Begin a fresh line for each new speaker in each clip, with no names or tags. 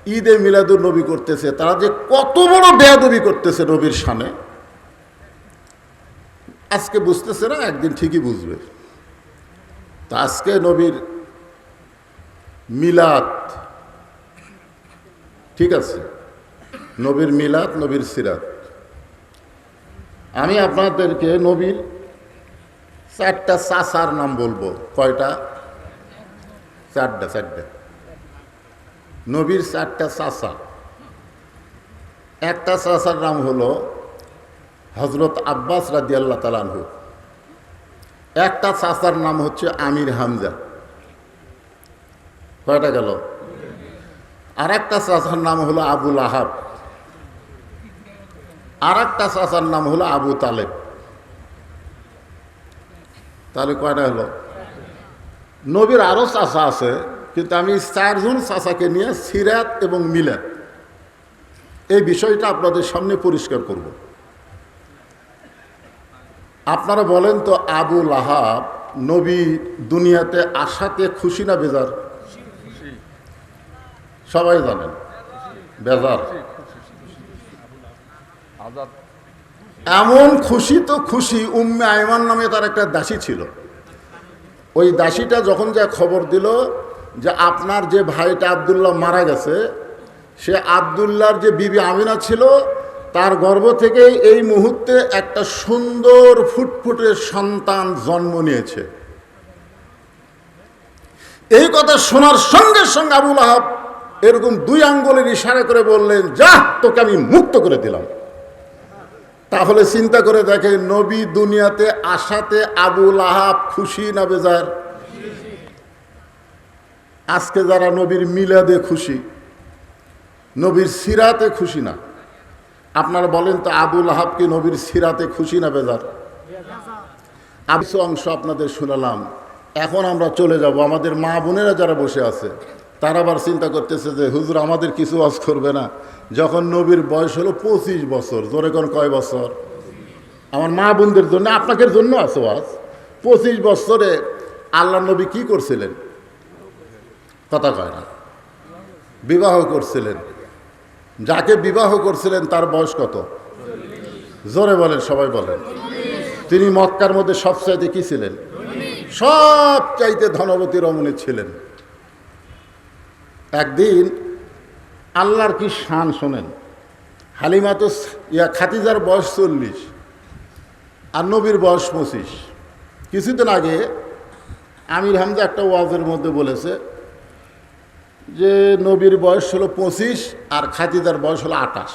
ঈদে মিলাদুন নবী করতেছে, তারা যে কত বড় বেয়াদবি করতেছে নবীর শানে, আজকে বুঝতেছে না, একদিন ঠিকই বুঝবে। তা আজকে নবীর মিলাদ, ঠিক আছে, নবীর মিলাদ, নবীর সিরাত। আমি আপনাদেরকে নবীর 4টা চাচার নাম বলবো। কয়টা? 4টা। নবীর 4টা চাচা। একটা চাচার নাম হলো হজরত আব্বাস রাদিয়াল্লাহু তাআলা আনহু। একটা চাচার নাম হচ্ছে আমির হামজা। কয়টা গেল? আর একটা চাচার নাম হলো আবুল আহাব। আর একটা চাচার নাম হলো আবু তালেব। তাহলে কয়টা হলো? নবীর আরো চাচা আছে, কিন্তু আমি 4জন চাচাকে নিয়ে সিরাত এবং মিলাদ এই বিষয়টা আপনাদের সামনে পরিষ্কার করব। আপনারা বলেন তো, আবু লাহাব নবী দুনিয়াতে আসাতে খুশি না বেজার? সবাই জানেন বেজার। এমন খুশি তো খুশি, উম্মে আয়মান নামে তার একটা দাসী ছিল। ওই দাসীটা যখন যা খবর দিল যে আপনার যে ভাইটা আব্দুল্লাহ মারা গেছে, সে আব্দুল্লাহর যে বিবি আমিনা ছিল, তার গর্ভ থেকে এই মুহূর্তে একটা সুন্দর ফুটফুটে সন্তান জন্ম নিয়েছে। এই কথা শোনার সঙ্গে সঙ্গে আবু লাহাব এরকম 2 আঙ্গুলের ইশারা করে বললেন, যা, তোকে আমি মুক্ত করে দিলাম। তাহলে চিন্তা করে দেখে, নবী দুনিয়াতে আসাতে আবু লাহাব খুশি না বেজার? আজকে যারা নবীর মিলাদে খুশি, নবীর সিরাতে খুশি না, আপনারা বলেন তো আবু লাহাব কি নবীর সিরাতে খুশি না বেজার? কিছু অংশ আপনাদের শোনালাম। এখন আমরা চলে যাব, আমাদের মা বোনেরা যারা বসে আছে তারা আবার চিন্তা করতেছে যে হুজুর আমাদের কিছু ওয়াজ করবে না। যখন নবীর বয়স হলো 25 বছর, জোরে কোন কয় বছর? আমার মা বোনদের জন্য, আপনাদের জন্য আছে ওয়াজ। 25 বছরে আল্লাহ নবী কি করছিলেন? কথা কয় না। বিবাহ করছিলেন। যাকে বিবাহ করছিলেন তার বয়স কত? জোরে বলেন, সবাই বলেন। তিনি মক্কার মধ্যে সবচাইতে কি ছিলেন? সবচাইতে ধনবতী রমণী ছিলেন। একদিন আল্লাহর কি শান শোনেন, হালিমা তো খাদিজার বয়স 40 আর নবীর বয়স 25। কিছুদিন আগে আমির হামজা একটা ওয়াজের মধ্যে বলেছে যে নবীর বয়স হলো 25 আর খাদিজার বয়স হলো 28।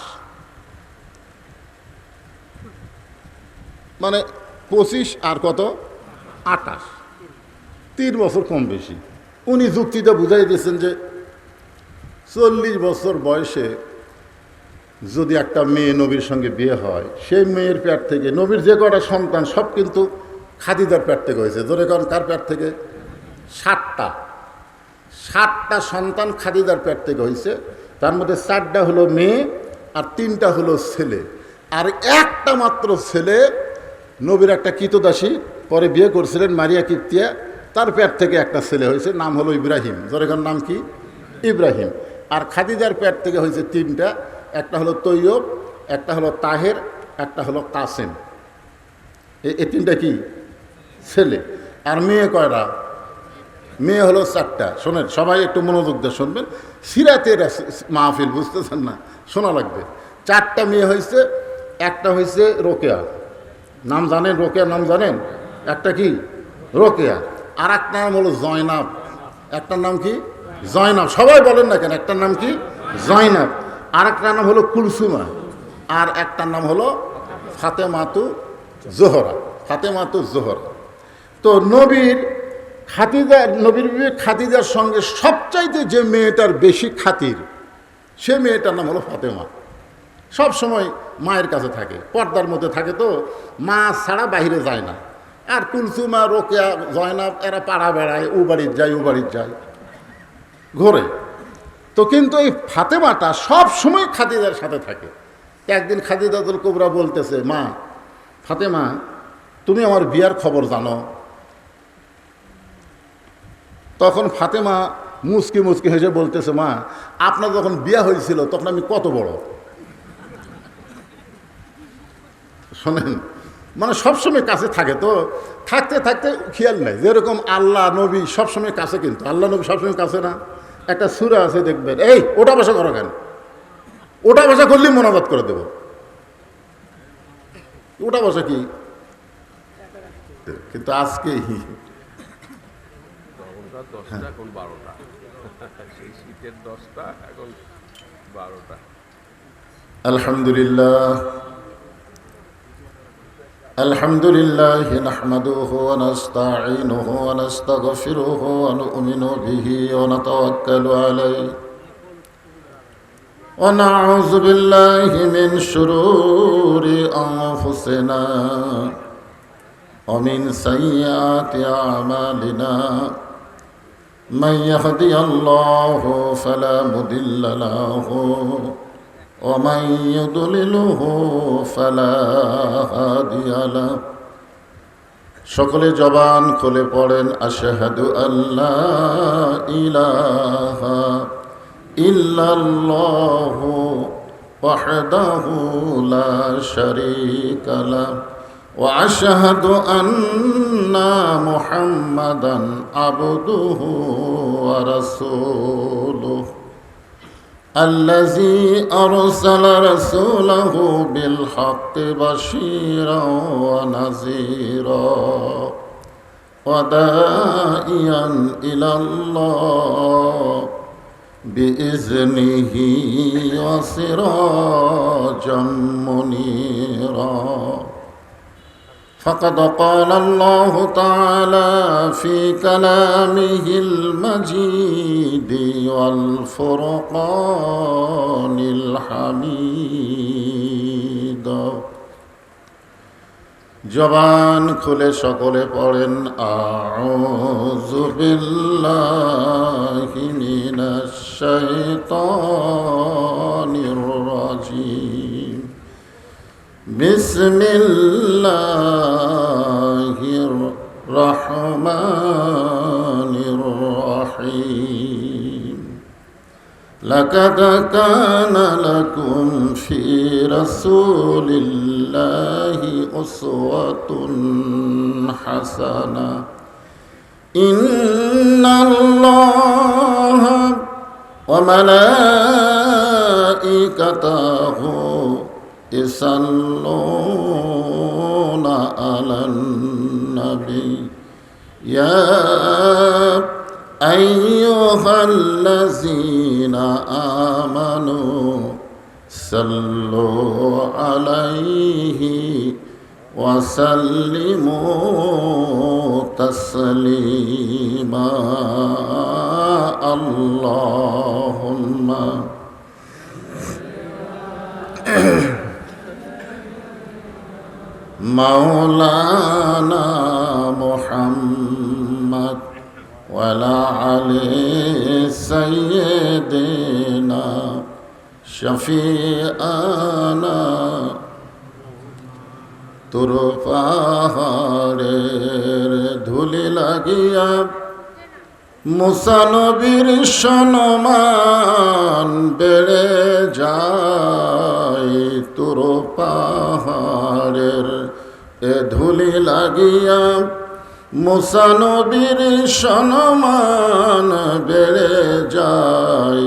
মানে 25 আর কত? 28, 3 বছর কম বেশি। উনি যুক্তিতে বুঝাই দিয়েছেন যে 40 বছর বয়সে যদি একটা মেয়ে নবীর সঙ্গে বিয়ে হয়, সেই মেয়ের পেট থেকে নবীর যে কটা সন্তান সব কিন্তু খাদিজার পেট থেকে হয়েছে। ধরে কারণ কার পেট থেকে? 7টা সন্তান খাদিজার পেট থেকে হয়েছে। তার মধ্যে 4টা হলো মেয়ে আর 3টা হলো ছেলে। আর একটা মাত্র ছেলে নবীর একটা কৃতদাসী পরে বিয়ে করছিলেন, মারিয়া কিপ্তিয়া, তার পেট থেকে একটা ছেলে হয়েছে, নাম হলো ইব্রাহিম। জোরেখান নাম কি? ইব্রাহিম। আর খাদিজার পেট থেকে হয়েছে 3টা, একটা হলো তৈয়ব, একটা হলো তাহের, একটা হলো কাসেম। এই 3টা কি ছেলে। আর মেয়ে কয়টা? মেয়ে হলো 4টা। শোনেন সবাই, একটু মনোযোগ দিয়ে শুনবেন, সিরাতের মাহফিল, বুঝতেছেন না? শোনা লাগবে। 4টা মেয়ে হয়েছে। একটা হয়েছে রোকেয়া, নাম জানেন? রোকেয়া নাম জানেন? একটা কি? রোকেয়া। আর একটা নাম হলো জয়নাব। একটার নাম কি? জয়নাব। সবাই বলেন না কেন? একটার নাম কি? জয়নাব। আর একটা নাম হলো কুলসুমা। আর একটার নাম হলো ফাতেমাতু জোহরা। ফাতেমাতু জোহরা। তো নবীর খাদিজার সঙ্গে সবচাইতে যে মেয়েটার বেশি খাতির, সে মেয়েটার নাম হলো ফাতেমা। সব সময় মায়ের কাছে থাকে, পর্দার মধ্যে থাকে, তো মা ছাড়া বাইরে যায় না। আর কুলসুমা, রোকেয়া, জয়নাব এরা পাড়া বেড়ায়, ও বাড়ির যায়, ঘোরে। তো কিন্তু এই ফাতেমাটা সব সময় খাদিজার সাথে থাকে। একদিন খাদিজাতুল কুবরা বলতেছে, মা ফাতেমা, তুমি আমার বিয়ার খবর জানো? তখন ফাতেমা মুসকি মুসকি হেসে বলতেছে, মা আপনার যখন বিয়া হয়েছিল তখন আমি কত বড়। শোনেন, মানে সবসময় কাছে থাকে, তো থাকতে থাকতে খেয়াল নাই। যেরকম আল্লাহ নবী সবসময় কাছে, কিন্তু আল্লাহ নবী সবসময় কাছে না। একটা সূরা আছে দেখবেন, এই ওটা বসা করো কেন, ওটা বসা করলেই মোনাজাত করে দেব। ওটা বসা কি, কিন্তু আজকে আলহামদুলিল্লাহ আলহামদুলিল্লাহ নাহমাদুহু ওয়া নাস্তাঈনুহু ওয়া নাস্তাগফিরুহু ওয়া নু'মিনু বিহি ওয়া নাতাওয়াক্কালু আলাইহি ওয়া নাউযু বিল্লাহি মিন শুরুরি আনফুসিনা ওয়া মিন সাইয়্যাতি আ'মালিনা মান ইয়াহদিহিল্লাহু ফালা মুদিল্লা লাহু ومن يضلله فلا هادي له। সকলে জবান খুলে পড়েন আশহাদু আল্লা ইলাহা ইল্লাল্লাহু ওয়াহদাহু লা শারীকা লাহু ওয়া আশহাদু আন্না মুহাম্মাদান আবদুহু ওয়া রাসূলুহু الذي أرسل رسوله بالحق بشيرا ونذيرا وداعيا إلى الله بإذنه وسراجا منيرا فقد قال الله تعالى في كلامه المجيد والفرقان الحميد। জবান খুলে সকলে পড়েন আউযু বিল্লাহি মিনাশ শাইতানির রাজীম বিসমিল্লাহির রহমানির রহিম। লাকাদ কানা লাকুম ফি রাসূলিল্লাহি উসওয়াতুন হাসানাহ ইন্নাল্লাহা ওয়া মালাইকাতাহু يصلون على النبي يا أيها الذين آمنوا صلوا عليه وسلموا تسليما اللهم مولانا محمد وعلى آله سيدنا شفيعنا তোর পাহাড়ের ধুলি লাগিয়া মুসা নবীর সম্মান বেড়ে যায়। তোর পাহাড়ের এ ধুলি লাগিয়া মুসা নবীর সম্মান বেড়ে যায়।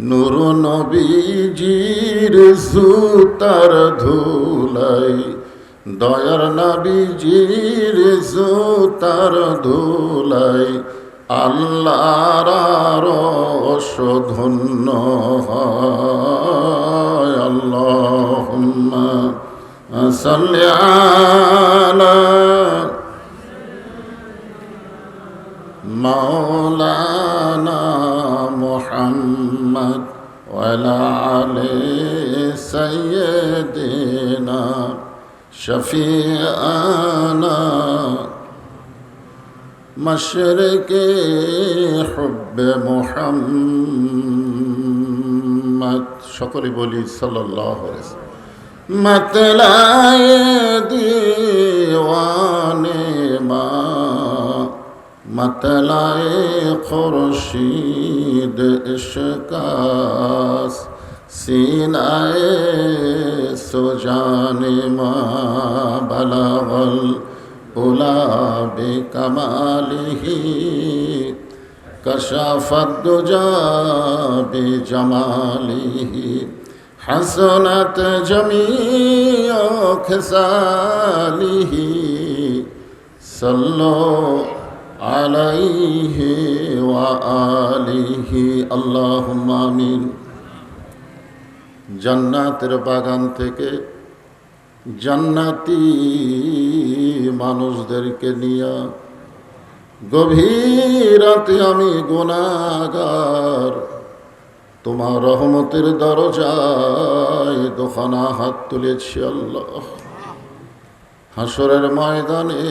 নূর নবীজির জুতার ধুলাই দয়ার নবীজির জুতার ধুলাই আল্লাহর আরশ ধন্য হয়। আল্লাহুম্মা সাল্লি আলা মাওলানা মুহাম্মদ ওয়া আলা আলি সাইয়্যিদিনা শফিআনা মশরিকে হুব্বে মুহাম্মদ। সকলে বলি সাল্লাল্লাহু আলাইহি ওয়াসাল্লাম। मतलाए दीवाने माँ मतलाए खुर्शीद इश्कास सीनाए सुजाने मा बलागल उला बिकमालिही कशाफत दुजा बिजमालिही हसनत जमीअ खिसालिही सल्लो अलैहि व आलिहि अल्लाहुम्मा आमीन। জান্নাতের বাগান থেকে জান্নাতি মানুষদেরকে নিয়ে গভীর রাতে আমি গুনাহগার তোমার রহমতের দরজায় দোখানা হাত তুলেছি আল্লাহ। হাসরের ময়দানে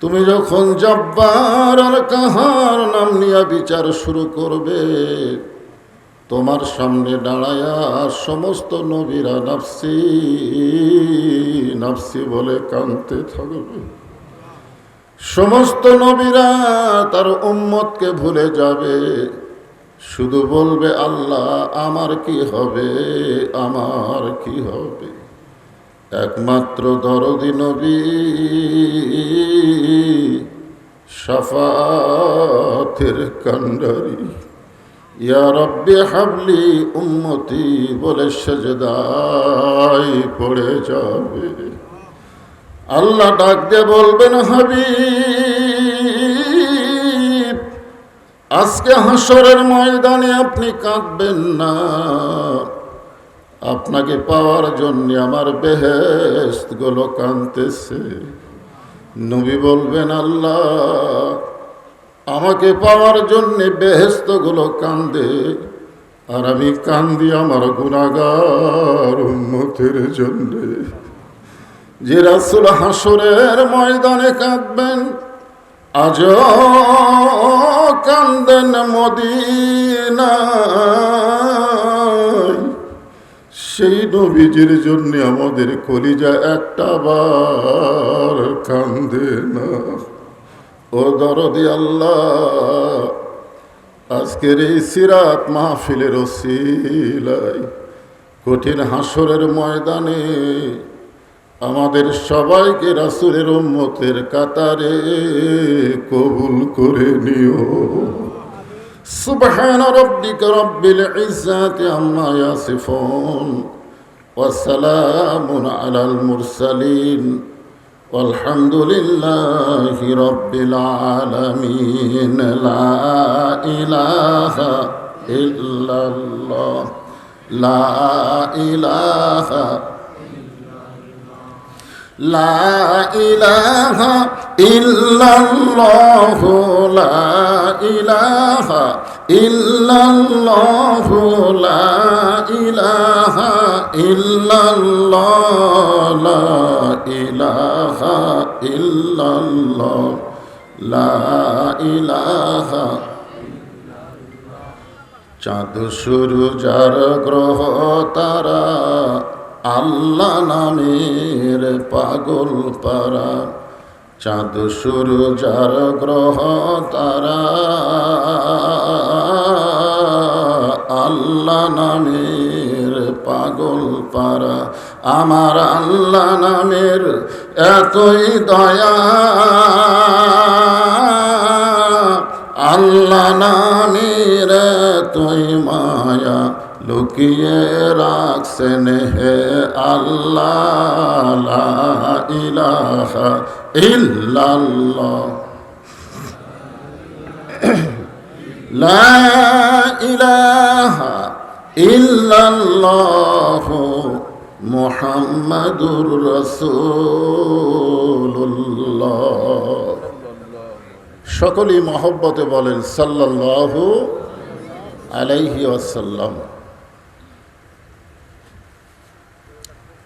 তুমি যখন জব্বার আর কাহার নাম নিয়ে বিচার শুরু করবে, তোমার সামনে দাঁড়ায়া সমস্ত নবীরা নাফসি নাফসি বলে কাঁদতে থাকবে। সমস্ত নবীরা তার উম্মতকে ভুলে যাবে, শুধু বলবে আল্লাহ আমার কি হবে, আমার কি হবে। একমাত্র দরদি নবী শাফাতের কান্ডারি ইয়া রব্বি হাবলি উম্মতি বলে সেজদায় পড়ে যাবে। আল্লাহ ডাক দিয়ে বলবেন হাবিব আজকে হাসরের ময়দানে আপনি কাঁদবেন না, আপনাকে পাওয়ার জন্য আমার বেহেশত গুলো কাঁদতেছে। নবী বলবেন আল্লাহ আমাকে পাওয়ার জন্য বেহেশত গুলো কান্দে, আর আমি কান্দি আমার গুনাহগার উম্মতের জন্য। যে রাসূল হাসরের ময়দানে কাঁদবেন, আজ কান্দেন মদিনায়, সেই নবীজির জন্য আমাদের কলিজা একটা বার কান্দে না। ও দরদি আল্লাহ আজকের এই সিরাত মাহফিলের ওসিলায় কঠিন হাসরের ময়দানে আমাদের সবাইকে রাসূলের উম্মতের কাতারে কবুল করে নিও। সুবহান রাব্বিকা রাব্বিল ইজ্জাতি আম্মা ইয়াসিফুন ওয়া সালামুন আলাল মুরসালিন والحمد لله رب العالمين لا إله إلا الله لا إله لا إله إلا الله لا إله إلا الله لا إله إلا الله لا إله إلا الله لا إله। চাঁদ সূরজ আর গ্রহ তারা আল্লাহ নামের পাগল পারা। চাঁদ সূরজ আর গ্রহ তারা আল্লাহ নামের পাগল পারা। আমার আল্লাহ নামের এতই দয়া, আল্লাহ নামের এতই মায়া, লুকিয়ে রাখছেন হে আল্লাহ লা ইলাহা ইল্লাল্লাহ লা ইলাহা ইল্লাল্লাহ মুহাম্মাদুর রাসূলুল্লাহ। সকলেই মহব্বতে বলেন সাল্লাল্লাহু আলাইহি ওয়াসাল্লাম।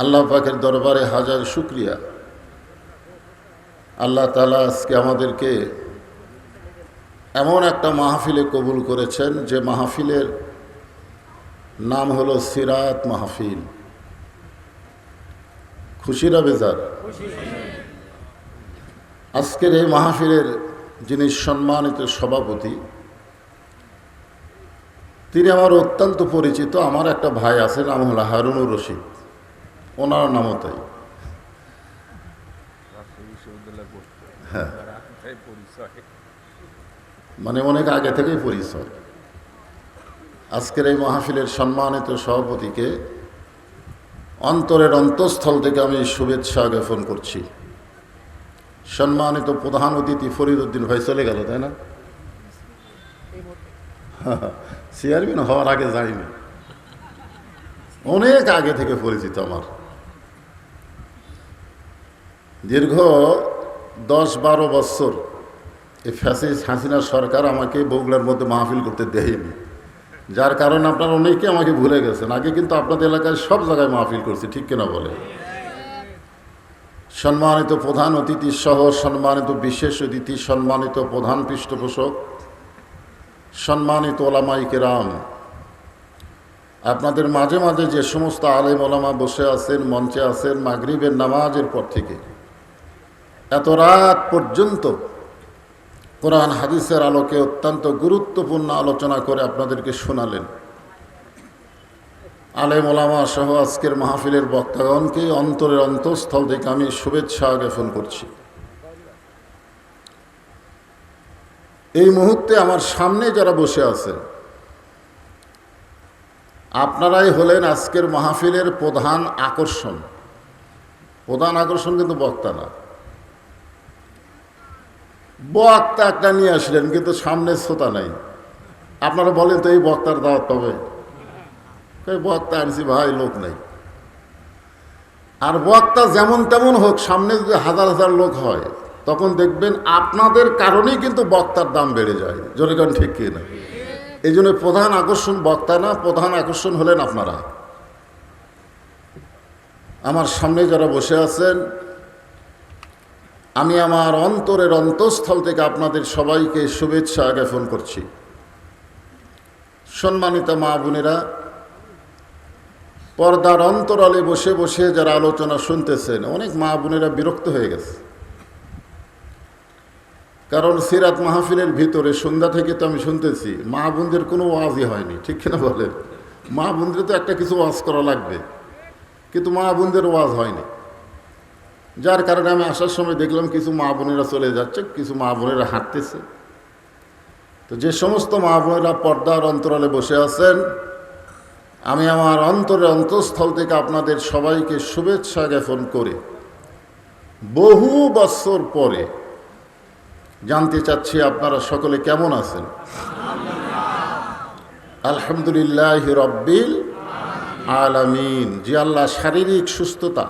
আল্লাহ পাকের দরবারে হাজার শুকরিয়া। আল্লাহ তাআলা আজকে আমাদেরকে এমন একটা মাহফিলে কবুল করেছেন যে মাহফিলের নাম হলো সিরাত মাহফিল। খুশিরা বেজার? আজকের এই মাহফিলের যিনি সম্মানিত সভাপতি, তিনি আমার অত্যন্ত পরিচিত। আমার একটা ভাই আছে, নাম হলো হারুনুর রশিদ, ওনার নামও তাই। হ্যাঁ, মানে অনেক আগে থেকেই পরিচয়। আজকের এই মাহফিলের সম্মানিত সভাপতিকে অন্তরের অন্তঃস্থল থেকে আমি শুভেচ্ছা জ্ঞাপন করছি। সম্মানিত প্রধান অতিথি ফরিদ উদ্দিন ভাই চলে গেল, তাই না? চেয়ারম্যান হওয়ার আগে যাইনি, অনেক আগে থেকে পরিচিত আমার। দীর্ঘ 10-12 বছর এই ফ্যাসিস্ট হাসিনা সরকার আমাকে বগুড়ার মধ্যে মাহফিল করতে দেয়নি, যার কারণে আপনারা অনেকে আমাকে ভুলে গেছেন। আগে কিন্তু আপনাদের এলাকায় সব জায়গায় মাহফিল করছি, ঠিক কিনা বলে? সম্মানিত প্রধান অতিথি সহ সম্মানিত বিশেষ অতিথি, সম্মানিত প্রধান পৃষ্ঠপোষক, সম্মানিত ওলামায়ে কেরাম, আপনাদের মাঝে মাঝে যে সমস্ত আলেম ওলামা বসে আছেন, মঞ্চে আছেন, মাগরিবের নামাজের পর থেকে এত রাত পর্যন্ত কোরআন হাদিসের আলোকে অত্যন্ত গুরুত্বপূর্ণ আলোচনা করে আপনাদেরকে শোনালেন, আলেম ওলামা সহ আজকের মাহফিলের বক্তাগণকে অন্তরের অন্তঃস্থল থেকে আমি শুভেচ্ছা জ্ঞাপন করছি। এই মুহূর্তে আমার সামনে যারা বসে আছেন, আপনারাই হলেন আজকের মাহফিলের প্রধান আকর্ষণ। প্রধান আকর্ষণ কিন্তু বক্তা না। বক্তা একটা নিয়ে আসলেন, কিন্তু সামনে শ্রোতা নাই। আপনারা বলেন তো এই বক্তার দাওয়াত পাবে? বক্তা আনছি ভাই, লোক নাই। আর বক্তা যেমন তেমন হোক, সামনে যদি হাজার হাজার লোক হয়, তখন দেখবেন আপনাদের কারণেই কিন্তু বক্তার দাম বেড়ে যায়। জোরে কারণ ঠিক কি না? এই জন্য প্রধান আকর্ষণ বক্তা না, প্রধান আকর্ষণ হলেন আপনারা। আমার সামনে যারা বসে আছেন, আমি আমার অন্তরের অন্তঃস্থল থেকে আপনাদের সবাইকে শুভেচ্ছা জ্ঞাপন করছি। সম্মানিত মা বোনেরা, পর্দার অন্তরালে বসে বসে যারা আলোচনা শুনতেছেন, অনেক মা বোনেরা বিরক্ত হয়ে গেছে। কারণ সিরাত মাহফিলের ভিতরে সন্ধ্যা থেকে তো আমি শুনতেছি মা বোনদের কোনো ওয়াজই হয়নি, ঠিক কিনা বলেন? মা বোনদের তো একটা কিছু ওয়াজ করা লাগবে, কিন্তু মা বোনদের ওয়াজ হয়নি। যার কারণে আমি আসার সময় দেখলাম কিছু মা বোনেরা চলে যাচ্ছে, কিছু মা বোনেরা হাঁটতেছে। তো যে সমস্ত মা বোনেরা পর্দার অন্তরালে বসে আছেন, আমি আমার অন্তরের অন্তঃস্থল থেকে আপনাদের সবাইকে শুভেচ্ছা জ্ঞাপন করে বহু বছর পরে জানতে চাচ্ছি আপনারা সকলে কেমন আছেন। আলহামদুলিল্লাহ রব্বিল আলামিন। যে আল্লাহ শারীরিক সুস্থতা,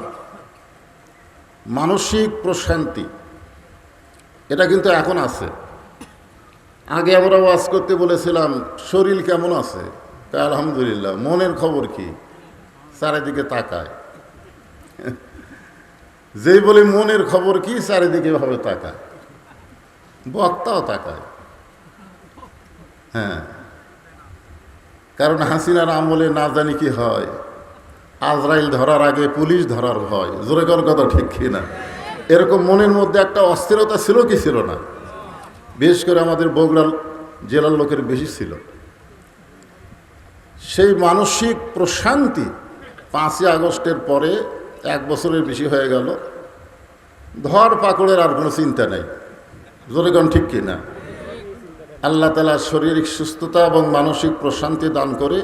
মানসিক প্রশান্তি, এটা কিন্তু এখন আছে। আগে আমরা ওয়াজ করতে বলেছিলাম শরীর কেমন আছে, তাই আলহামদুলিল্লাহ। মনের খবর কি? চারিদিকে তাকায়। যেই বলে মনের খবর কি, চারিদিকে ভাবে তাকায়, বক্তাও তাকায়। হ্যাঁ, কারণ হাসিনার আমলে না জানি কি হয়, আজরাইল ধরার আগে পুলিশ ধরার ভয়। জোরে কর কথা, ঠিক কিনা? এরকম মনের মধ্যে একটা অস্থিরতা ছিল কি ছিল না? বিশেষ করে আমাদের বগুড়া জেলার লোকের বেশি ছিল। সেই মানসিক প্রশান্তি 5ই আগস্টের পরে 1 বছরের বেশি হয়ে গেল, ধর পাকড়ের আর কোনো চিন্তা নেই। জোরে কন ঠিক কিনা? আল্লাহ তাআলা শারীরিক সুস্থতা এবং মানসিক প্রশান্তি দান করে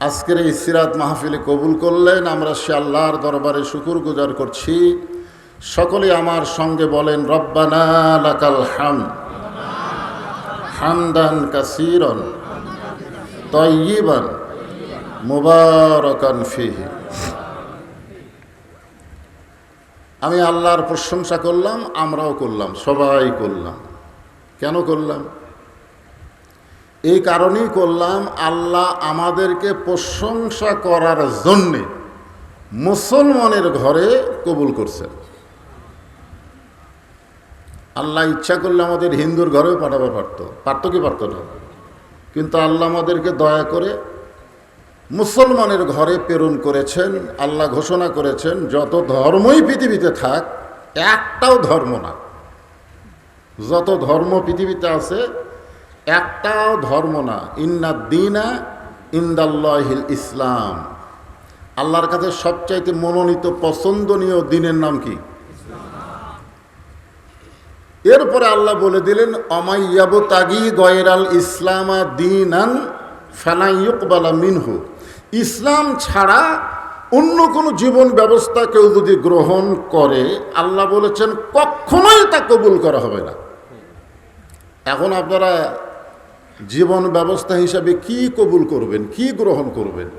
আজকের এই সিরাত মাহফিলে কবুল করলেন। আমরা সে আল্লাহর দরবারে শুকর গুজার করছি। সকলে আমার সঙ্গে বলেন, রব্বানা লাকাল হামদ হামদান কাসীরান তাইয়িবান মুবারাকান ফীহি। আমি আল্লাহর প্রশংসা করলাম, আমরাও করলাম, সবাই করলাম। কেন করলাম? এই কারণেই করলাম, আল্লাহ আমাদেরকে প্রশংসা করার জন্যে মুসলমানের ঘরে কবুল করছেন। আল্লাহ ইচ্ছা করলে আমাদের হিন্দুর ঘরেও পাঠাতে পারতো কি পারতো না? কিন্তু আল্লাহ আমাদেরকে দয়া করে মুসলমানের ঘরে প্রেরণ করেছেন। আল্লাহ ঘোষণা করেছেন, যত ধর্মই পৃথিবীতে থাক, একটাও ধর্ম না যত ধর্ম পৃথিবীতে আছে একটাও ধর্ম না, ইন্নাদ্দীনা ইনদাল্লাহিল ইসলাম, আল্লাহর কাছে সবচাইতে মনোনীত পছন্দনীয় দিনের নাম কি? এরপরে আল্লাহ বলে দিলেন অমাইয়াবতাগি গয়রাল ইসলামা দীনান ফালা ইউকবালা মিনহু, ইসলাম ছাড়া অন্য কোনো জীবন ব্যবস্থা কেউ যদি গ্রহণ করে আল্লাহ বলেছেন কখনোই তা কবুল করা হবে না। এখন আপনারা জীবন ব্যবস্থা হিসাবে কি কবুল করবেন, কি গ্রহণ করবেন?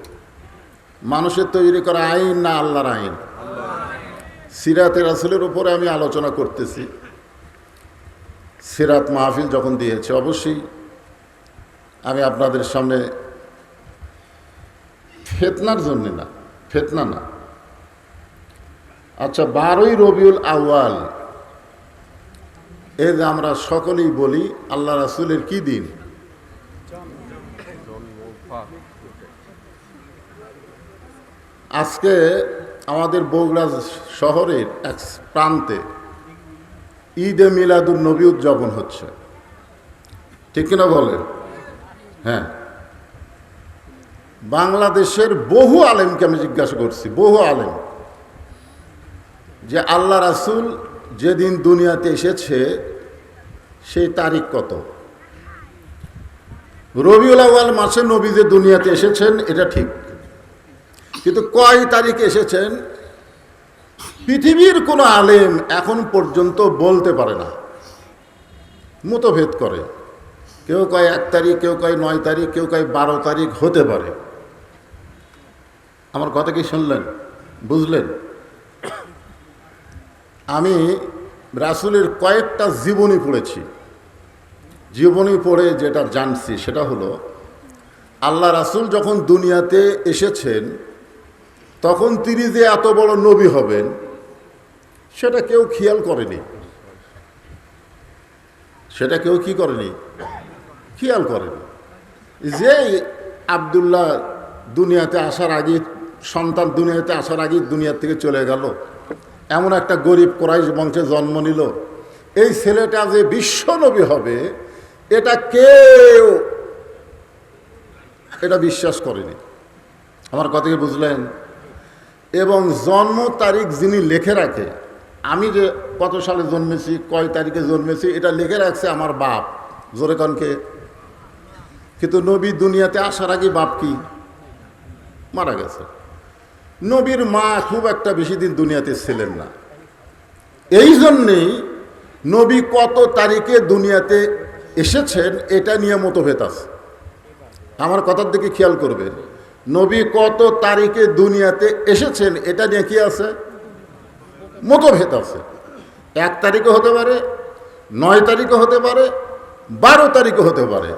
মানুষের তৈরি করা আইন না আল্লাহর আইন? সিরাতে রাসূলের উপরে আমি আলোচনা করতেছি। সিরাত মাহফিল যখন দিয়েছে, অবশ্যই আমি আপনাদের সামনে ফিতনার জন্য না, ফিতনা না। আচ্ছা, 12ই রবিউল আউয়াল, এই যে আমরা সকলেই বলি আল্লাহ রাসূলের কি দিন? আজকে আমাদের বগুড়া শহরের এক প্রান্তে ঈদে মিলাদুন নবী উদযাপন হচ্ছে, ঠিক কিনা বলেন? হ্যাঁ, বাংলাদেশের বহু আলেমকে আমি জিজ্ঞাসা করছি, বহু আলেম, যে আল্লাহ রাসূল যেদিন দুনিয়াতে এসেছে সেই তারিখ কত? রবিউল আউয়াল মাসে নবী যে দুনিয়াতে এসেছেন এটা ঠিক, কিন্তু কয় তারিখে এসেছেন পৃথিবীর কোনো আলেম এখন পর্যন্ত বলতে পারে না, মতভেদ করে। কেউ কয় 1 তারিখ, কেউ কয় 9 তারিখ, কেউ কয় 12 তারিখ হতে পারে। আমার কথা কি শুনলেন, বুঝলেন? আমি রাসূলের কয়েকটা জীবনী পড়েছি, জীবনী পড়ে যেটা জানছি সেটা হলো আল্লাহ রাসূল যখন দুনিয়াতে এসেছেন তখন তিনি যে এত বড় নবী হবেন সেটা কেউ খেয়াল করেনি, সেটা কেউ কি করেনি, খেয়াল করেনি। যে আব্দুল্লাহ দুনিয়াতে আসার আগে, সন্তান দুনিয়াতে আসার আগে দুনিয়া থেকে চলে গেল, এমন একটা গরিব কুরাইশ বংশে জন্ম নিল, এই ছেলেটা যে বিশ্ব নবী হবে এটা কেউ এটা বিশ্বাস করেনি। আমার কথা কি বুঝলেন? এবং জন্ম তারিখ যিনি লিখে রাখে, আমি যে কত সালে জন্মেছি, কয় তারিখে জন্মেছি, এটা লিখে রাখছে আমার বাপ, জোরে কনকে। কিন্তু নবী দুনিয়াতে আসার আগে বাপ কি মারা গেছে। নবীর মা খুব একটা বেশি দিন দুনিয়াতে ছিলেন না, এই জন্যেই নবী কত তারিখে দুনিয়াতে এসেছেন এটা নিয়ে মতভেদ আছে। আমার কথার দিকে খেয়াল করবেন, নবী কত তারিখে দুনিয়াতে এসেছেন এটা নিয়ে কি আছে, মতভেদ আছে। 1 তারিখে হতে পারে, 9 তারিখে হতে পারে, 12 তারিখে হতে পারে।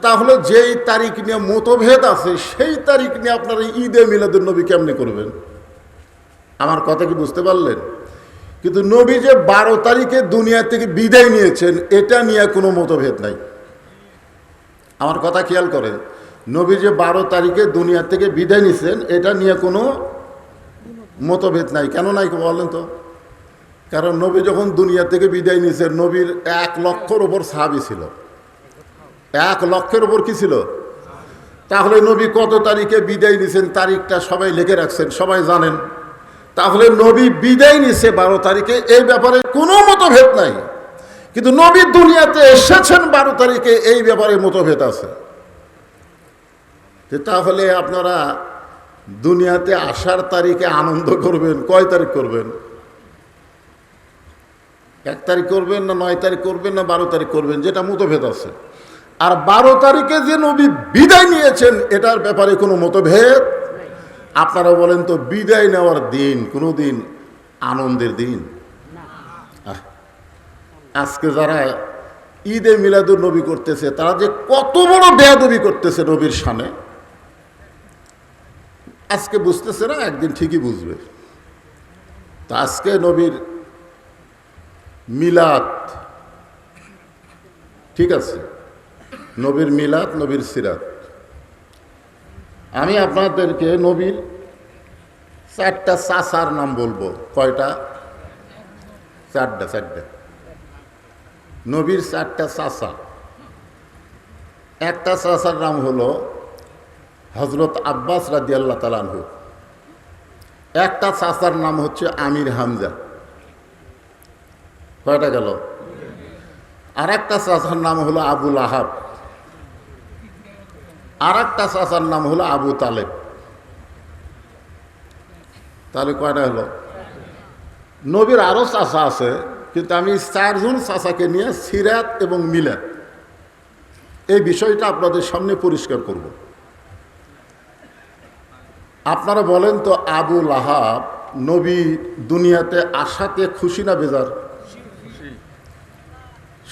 তাহলে যেই তারিখ নিয়ে মতভেদ আছে সেই তারিখ নিয়ে আপনারা ঈদে মিলাদুন নবী কেমনে করবেন? আমার কথা কি বুঝতে পারলেন? কিন্তু নবী যে 12 তারিখে দুনিয়া থেকে বিদায় নিয়েছেন এটা নিয়ে কোনো মতভেদ নাই। আমার কথা খেয়াল করেন, নবী যে 12 তারিখে দুনিয়া থেকে বিদায় নিয়েছেন এটা নিয়ে কোনো মতভেদ নাই। কেন নাই বলেন তো? কারণ নবী যখন দুনিয়া থেকে বিদায় নিয়েছেন নবীর 1 লক্ষের ওপর সাহাবী ছিল, 1 লক্ষের ওপর কি ছিল? তাহলে নবী কত তারিখে বিদায় নিয়েছেন তারিখটা সবাই লিখে রাখছেন, সবাই জানেন। তাহলে নবী বিদায় নিছে 12 তারিখে, এই ব্যাপারে কোনো মতভেদ নাই। কিন্তু নবী দুনিয়াতে এসেছেন 12 তারিখে, এই ব্যাপারে মতভেদ আছে। তাহলে আপনারা দুনিয়াতে আসার তারিখে আনন্দ করবেন, কয় তারিখ করবেন? 1 তারিখ করবেন না 9 তারিখ করবেন না 12 তারিখ করবেন, যেটা মতভেদ আছে। আর 12 তারিখে যে নবী বিদায় নিয়েছেন এটার ব্যাপারে কোনো মতভেদ। আপনারা বলেন তো, বিদায় নেওয়ার দিন কোনো দিন আনন্দের দিন? আজকে যারা ঈদে মিলাদুন নবী করতেছে তারা যে কত বড় বেয়াদবি করতেছে নবীর শানে, আজকে বুঝতেছে না, একদিন ঠিকই বুঝবে। তা আজকে নবীর মিলাদ, ঠিক আছে, নবীর মিলাদ, নবীর সিরাত। আমি আপনাদেরকে নবীর 4টা চাচার নাম বলবো। কয়টা? 4টা। নবীর 4টা চাচা। একটা চাচার নাম হলো হজরত আব্বাস রাদিয়াল্লাহু তাআলা আনহু। একটা চাচার নাম হচ্ছে আমির হামজা। কয়টা গেল? আর একটা চাচার নাম হলো আবুল আহাব। আর একটা চাচার নাম হলো আবু তালেব। তাহলে কয়টা হলো? নবীর আরো চাচা আছে, কিন্তু আমি 4 জন চাচাকে নিয়ে সিরাত এবং মিলাদ এই বিষয়টা আপনাদের সামনে পরিষ্কার করব। আপনারা বলেন তো, আবুল আহাব নবী দুনিয়াতে আসাতে খুশি না বেজার?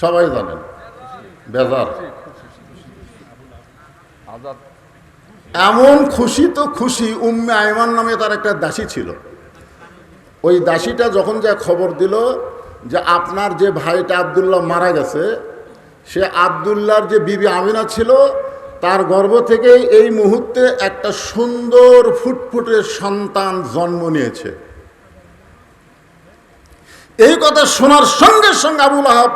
সবাই জানেন বেজার। এমন খুশি তো খুশি, উম্মে আইমান নামে তার একটা দাসী ছিল। ওই দাসীটা যখন যা খবর দিল যে আপনার যে ভাইটা আব্দুল্লাহ মারা গেছে, সে আব্দুল্লাহর যে বিবি আমিনা ছিল তার গর্ভ থেকে এই মুহূর্তে একটা সুন্দর ফুটফুটে সন্তান জন্ম নিয়েছে, এই কথা শোনার সঙ্গে সঙ্গে আবুল আহাব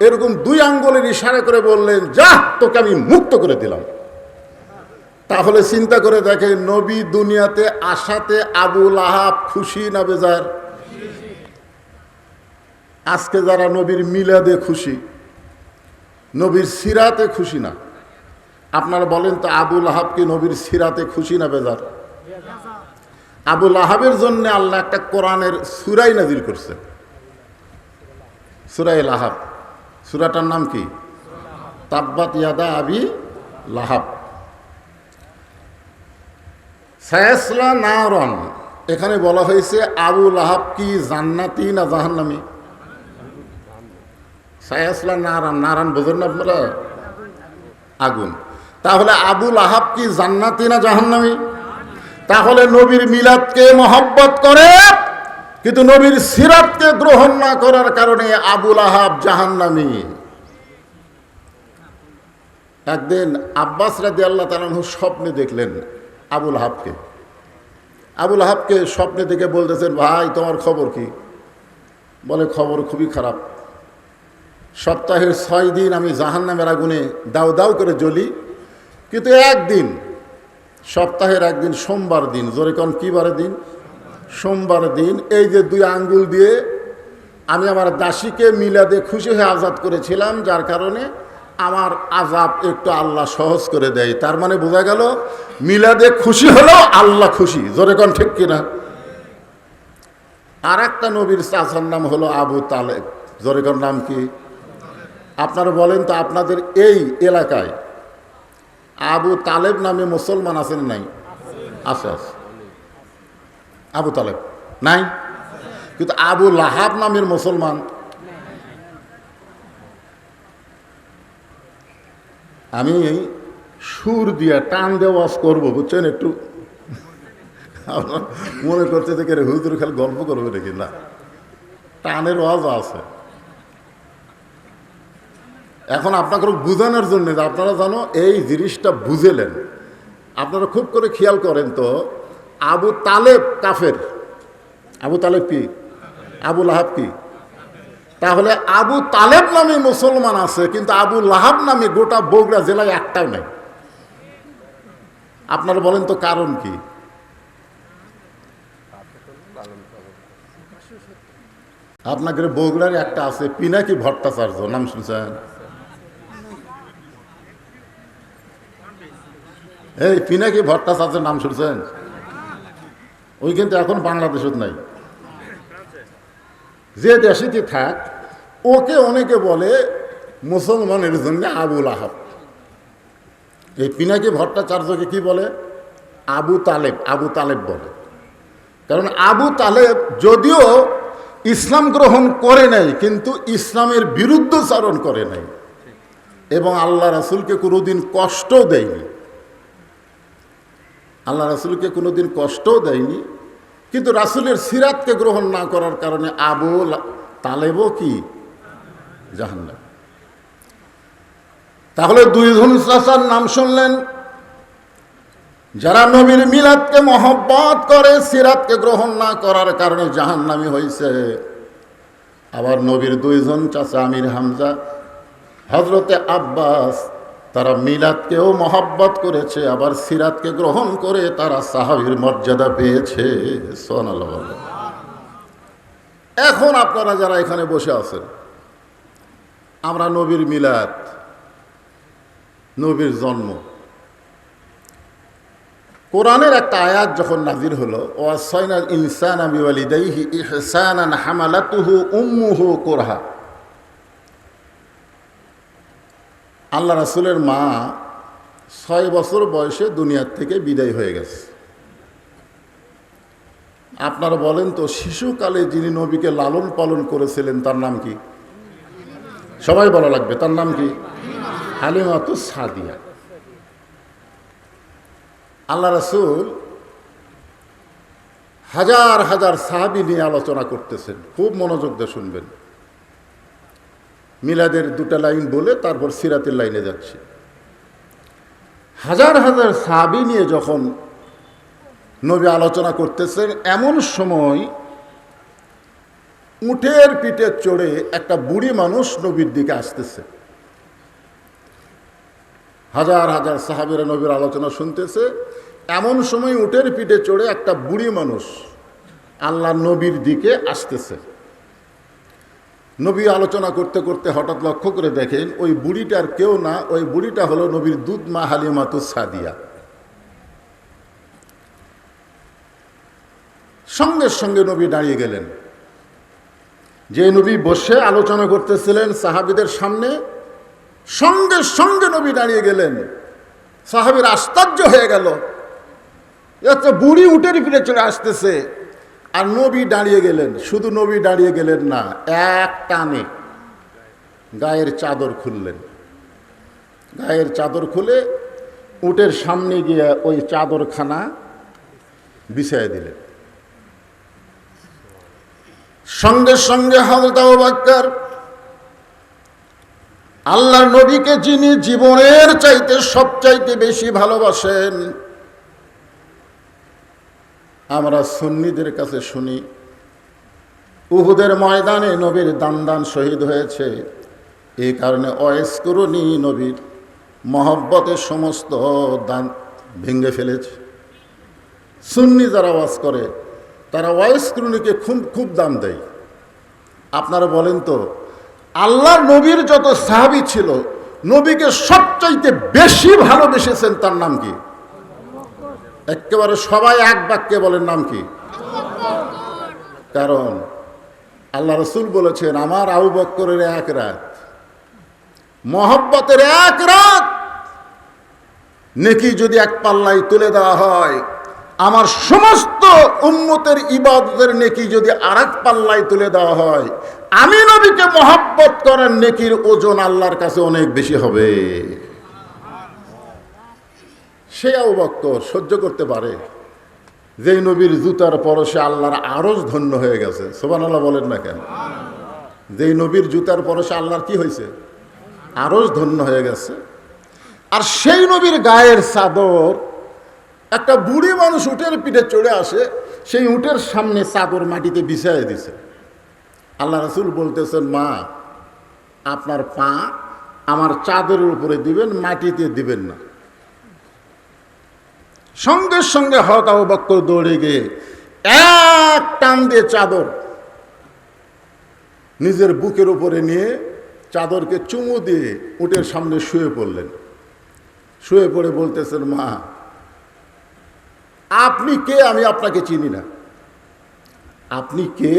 এরকম 2 আঙ্গুলের ইশারা করে বললেন, যা, তোকে আমি মুক্ত করে দিলাম। তাহলে চিন্তা করে দেখে, নবী দুনিয়াতে আসাতে আবুল আহাব খুশি না বেজার? আজকে যারা নবীর মিলাদে খুশি, নবীর সিরাতে খুশি না, আপনারা বলেন তো আবুল আহাব কি নবীর সিরাতে খুশি না বেজার? আবুল আহাবের জন্য আল্লাহ একটা কোরআনের সূরা নাজিল করছে, সূরা লাহাব। সূরাটার নাম কি? তাব্বাত ইয়াদা আবি লাহাব। সায়াসলা নারন, এখানে বলা হয়েছে আবুল আহাব কি জান্নাতি না জাহান্নামী? সায়াসলা নারান, নারান বোঝেন না আপনারা? আগুন। তাহলে আবুল আহাব কি জান্নাতি না জাহান্নামী? তাহলে নবীর মিলাদকে মহব্বত করে কিন্তু নবীর সিরাতকে গ্রহণ না করার কারণে আবুল আহাব জাহান্নামী। একদিন আব্বাস রাদিয়াল্লাহু তাআলা আনহু স্বপ্নে দেখলেন আবুল আহাবকে। আবুল আহাবকে স্বপ্নে দেখে বলতেছেন, ভাই তোমার খবর কি? বলে, খবর খুবই খারাপ। সপ্তাহের 6 দিন আমি জাহান্নামের আগুনে দাউ দাউ করে জ্বলি, কিন্তু একদিন, সপ্তাহের একদিন সোমবার দিন, জোরে কোন কি বারে দিন? সোমবার দিন, এই যে 2 আঙ্গুল দিয়ে আমি আমার দাসীকে মিলাদে খুশি হয়ে আজাদ করেছিলাম, যার কারণে আমার আজাব একটু আল্লাহ সহজ করে দেয়। তার মানে বোঝা গেল মিলাদে খুশি হলো আল্লাহ খুশি, জোরে কোন ঠিক কিনা? আর একটা নবীর চাচার নাম হলো আবু তালেব, জোরে কোন নাম কি? আপনারা বলেন তো, আপনাদের এই এলাকায় আবু তালেব নামে মুসলমান আছেন নাই? আছে, আছে। আবু তালেব নাই, কিন্তু আবু লাহাব নামের মুসলমান। আমি সুর দিয়ে টান দিয়ে ওয়াজ করবো, বুঝছেন? একটু মনে করতে থেকে হুজুর খালি গল্প করবে নাকি? না, টানের ওয়াজ আছে। এখন আপনাকে বুঝানোর জন্য, আপনারা জানো এই জিনিসটা বুঝেলেন, আপনারা খুব করে খেয়াল করেন তো, আবু তালেব কাফের। আবু তালেব কি? আবু লাহাব কি? তাহলে আবু তালেব নামে মুসলমান আছে, কিন্তু আবু লাহাব নামে গোটা বগুড়া জেলায় একটাও নাই। আপনারা বলেন তো কারণ কি? আপনাদের বগুড়ার একটা আছে পিনাকি ভট্টাচার্য, নাম শুনছেন? এই পিনাকি ভট্টাচার্যের নাম শুনছেন? ওই কিন্তু এখন বাংলাদেশত নাই, যে দেশেতে থাক, ওকে অনেকে বলে মুসলমানের জন্য আবুল আহাব। এই পিনাকি ভট্টাচার্যকে কি বলে? আবু তালেব। আবু তালেব বলে, কারণ আবু তালেব যদিও ইসলাম গ্রহণ করে নাই, কিন্তু ইসলামের বিরুদ্ধচারণ করে নাই এবং আল্লাহ রাসূলকে কোনোদিন কষ্টও দেয়নি। আল্লাহ রাসূলকে কোনোদিন কষ্টও দেয়নি, কিন্তু রাসূলের সিরাতকে গ্রহণ না করার কারণে আবু তালেবও কি জাহান্নাম। তাহলে 2 জন চাচার নাম শুনলেন, যারা নবীর মিলাদকে মহব্বত করে সিরাতকে গ্রহণ না করার কারণে জাহান্নামী হয়েছে। আবার নবীর দুইজন চাচা আমির হামজা, হজরতে আব্বাস, তারা মিলাদকেও মহব্বত করেছে, আবার সিরাতকে গ্রহণ করে তারা সাহাবীর মর্যাদা পেয়েছে। সুবহানাল্লাহ। এখন আপনারা যারা এখানে বসে আছেন, আমরা নবীর মিলাদ, নবীর জন্ম, কোরআনের একটা আয়াত যখন নাজির হলো, ওয়াসাইনাল ইনসানা বিওয়ালিদাইহি ইহসানান হামালাতুহু উম্মুহু কুরহা, আল্লাহ রাসূলের মা 6 বছর বয়সে দুনিয়ার থেকে বিদায় হয়ে গেছে। আপনারা বলেন তো, শিশুকালে যিনি নবীকে লালন পালন করেছিলেন তার নাম কি? সবাই বলা লাগবে, তার নাম কি? হালিমাতুস সাদিয়া। আল্লাহ রাসূল হাজার হাজার সাহাবী নিয়ে আলোচনা করতেছেন, খুব মনোযোগ দিয়ে শুনবেন। মিলাদের 2টা লাইন বলে তারপর সিরাতের লাইনে যাচ্ছি। হাজার হাজার সাহাবী নিয়ে যখন নবী আলোচনা করতেছেন, এমন সময় উটের পিঠে চড়ে একটা বুড়ি মানুষ নবীর দিকে আসতেছে। হাজার হাজার সাহাবীরা নবীর আলোচনা শুনতেছে, এমন সময় উটের পিঠে চড়ে একটা বুড়ি মানুষ আল্লাহ নবীর দিকে আসতেছে। নবী আলোচনা করতে করতে হঠাৎ লক্ষ্য করে দেখেন, ওই বুড়িটার কেউ না, ওই বুড়িটা হলো নবীর দুধ মা হালিমাতুস সাদিয়া। সঙ্গে সঙ্গে নবী দাঁড়িয়ে গেলেন। যে নবী বসে আলোচনা করতেছিলেন সাহাবীদের সামনে, সঙ্গে সঙ্গে নবী দাঁড়িয়ে গেলেন। সাহাবীরা আশ্চর্য হয়ে গেল, একটা বুড়ি উটের পিঠে চলে আসতেছে আর নবী দাঁড়িয়ে গেলেন। শুধু নবী দাঁড়িয়ে গেলেন না, এক টানে গায়ের চাদর খুললেন। গায়ের চাদর খুলে উটের সামনে গিয়ে ওই চাদরখানা বিছাইয়ে দিলেন। সঙ্গে সঙ্গে হযরত আবু বকর, আল্লাহর নবীকে যিনি জীবনের চাইতে সবচাইতে বেশি ভালোবাসেন, আমরা সুন্নিদের কাছে শুনি উহুদের ময়দানে নবীর দান শহীদ হয়েছে, এই কারণে ওয়াইসকুরুনি নবীর মহব্বতের সমস্ত দান ভেঙে ফেলেছে। সুন্নি যারা ওয়াজ করে তারা ওয়াইসকুরুনিকে খুব দাম দেয়। আপনারা বলেন তো, আল্লাহর নবীর যত সাহাবী ছিল, নবীকে সবচাইতে বেশি ভালোবেসেছেন তার নাম কি? একেবারে সবাই এক বাক্যে বলেন, নাম কি? কারণ আল্লাহ রাসূল বলেছেন, আমার আবু বকরের এক রাত, মহব্বতের এক রাত নেকি যদি এক পাল্লায় তুলে দেওয়া হয়, আমার সমস্ত উম্মতের ইবাদতের নেকি যদি আরেক পাল্লায় তুলে দেওয়া হয়, আমি নবীকে মহব্বত করার নেকির ওজন আল্লাহর কাছে অনেক বেশি হবে। সে আবু বকর সহ্য করতে পারে, যেই নবীর জুতার পরশে আল্লাহর আরশ ধন্য হয়ে গেছে। সুবহানাল্লাহ বলেন না কেন? যেই নবীর জুতার পরশে আল্লাহর কি হয়েছে? আরশ ধন্য হয়ে গেছে। আর সেই নবীর গায়ের চাদর, একটা বুড়ি মানুষ উটের পিঠে চড়ে আসে, সেই উটের সামনে চাদর মাটিতে বিছাইয়ে দিছে। আল্লাহ রাসূল বলতেছেন, মা, আপনার পা আমার চাদরের উপরে দিবেন, মাটিতে দিবেন না। সঙ্গে সঙ্গে হযরত আবু বকর দৌড়ে গিয়ে এক টান দিয়ে চাদর নিজের বুকের উপরে নিয়ে চাদরকে চুমু দিয়ে উটের সামনে শুয়ে পড়লেন। শুয়ে পড়ে বলতেছেন, মা, আপনি কে? আমি আপনাকে চিনি না। আপনি কে?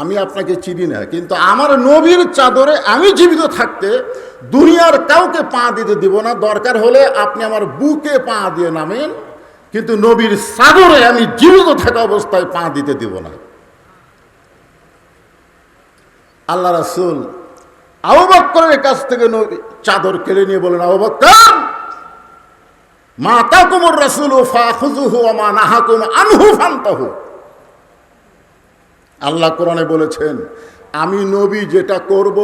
আমি আপনাকে চিনি না, কিন্তু আমার নবীর চাদরে আমি জীবিত থাকতে দুনিয়ার কাউকে পা দিতে দিব না। দরকার হলে আপনি আমার বুকে পা দিয়ে নামেন, কিন্তু নবীর চাদরে আমি জীবিত থাকা অবস্থায় পা দিতে দিব না। আল্লাহ রাসূল আবু বকরের কাছ থেকে চাদর কেড়ে নিয়ে বলেন, আবু বকর, মা আতাকুমুর রাসূলু ফাখুযুহু ওয়া মা নাহাকুম আনহু ফান্তাহু। আল্লাহ কোরআনে বলেছেন, আমি নবী যেটা করব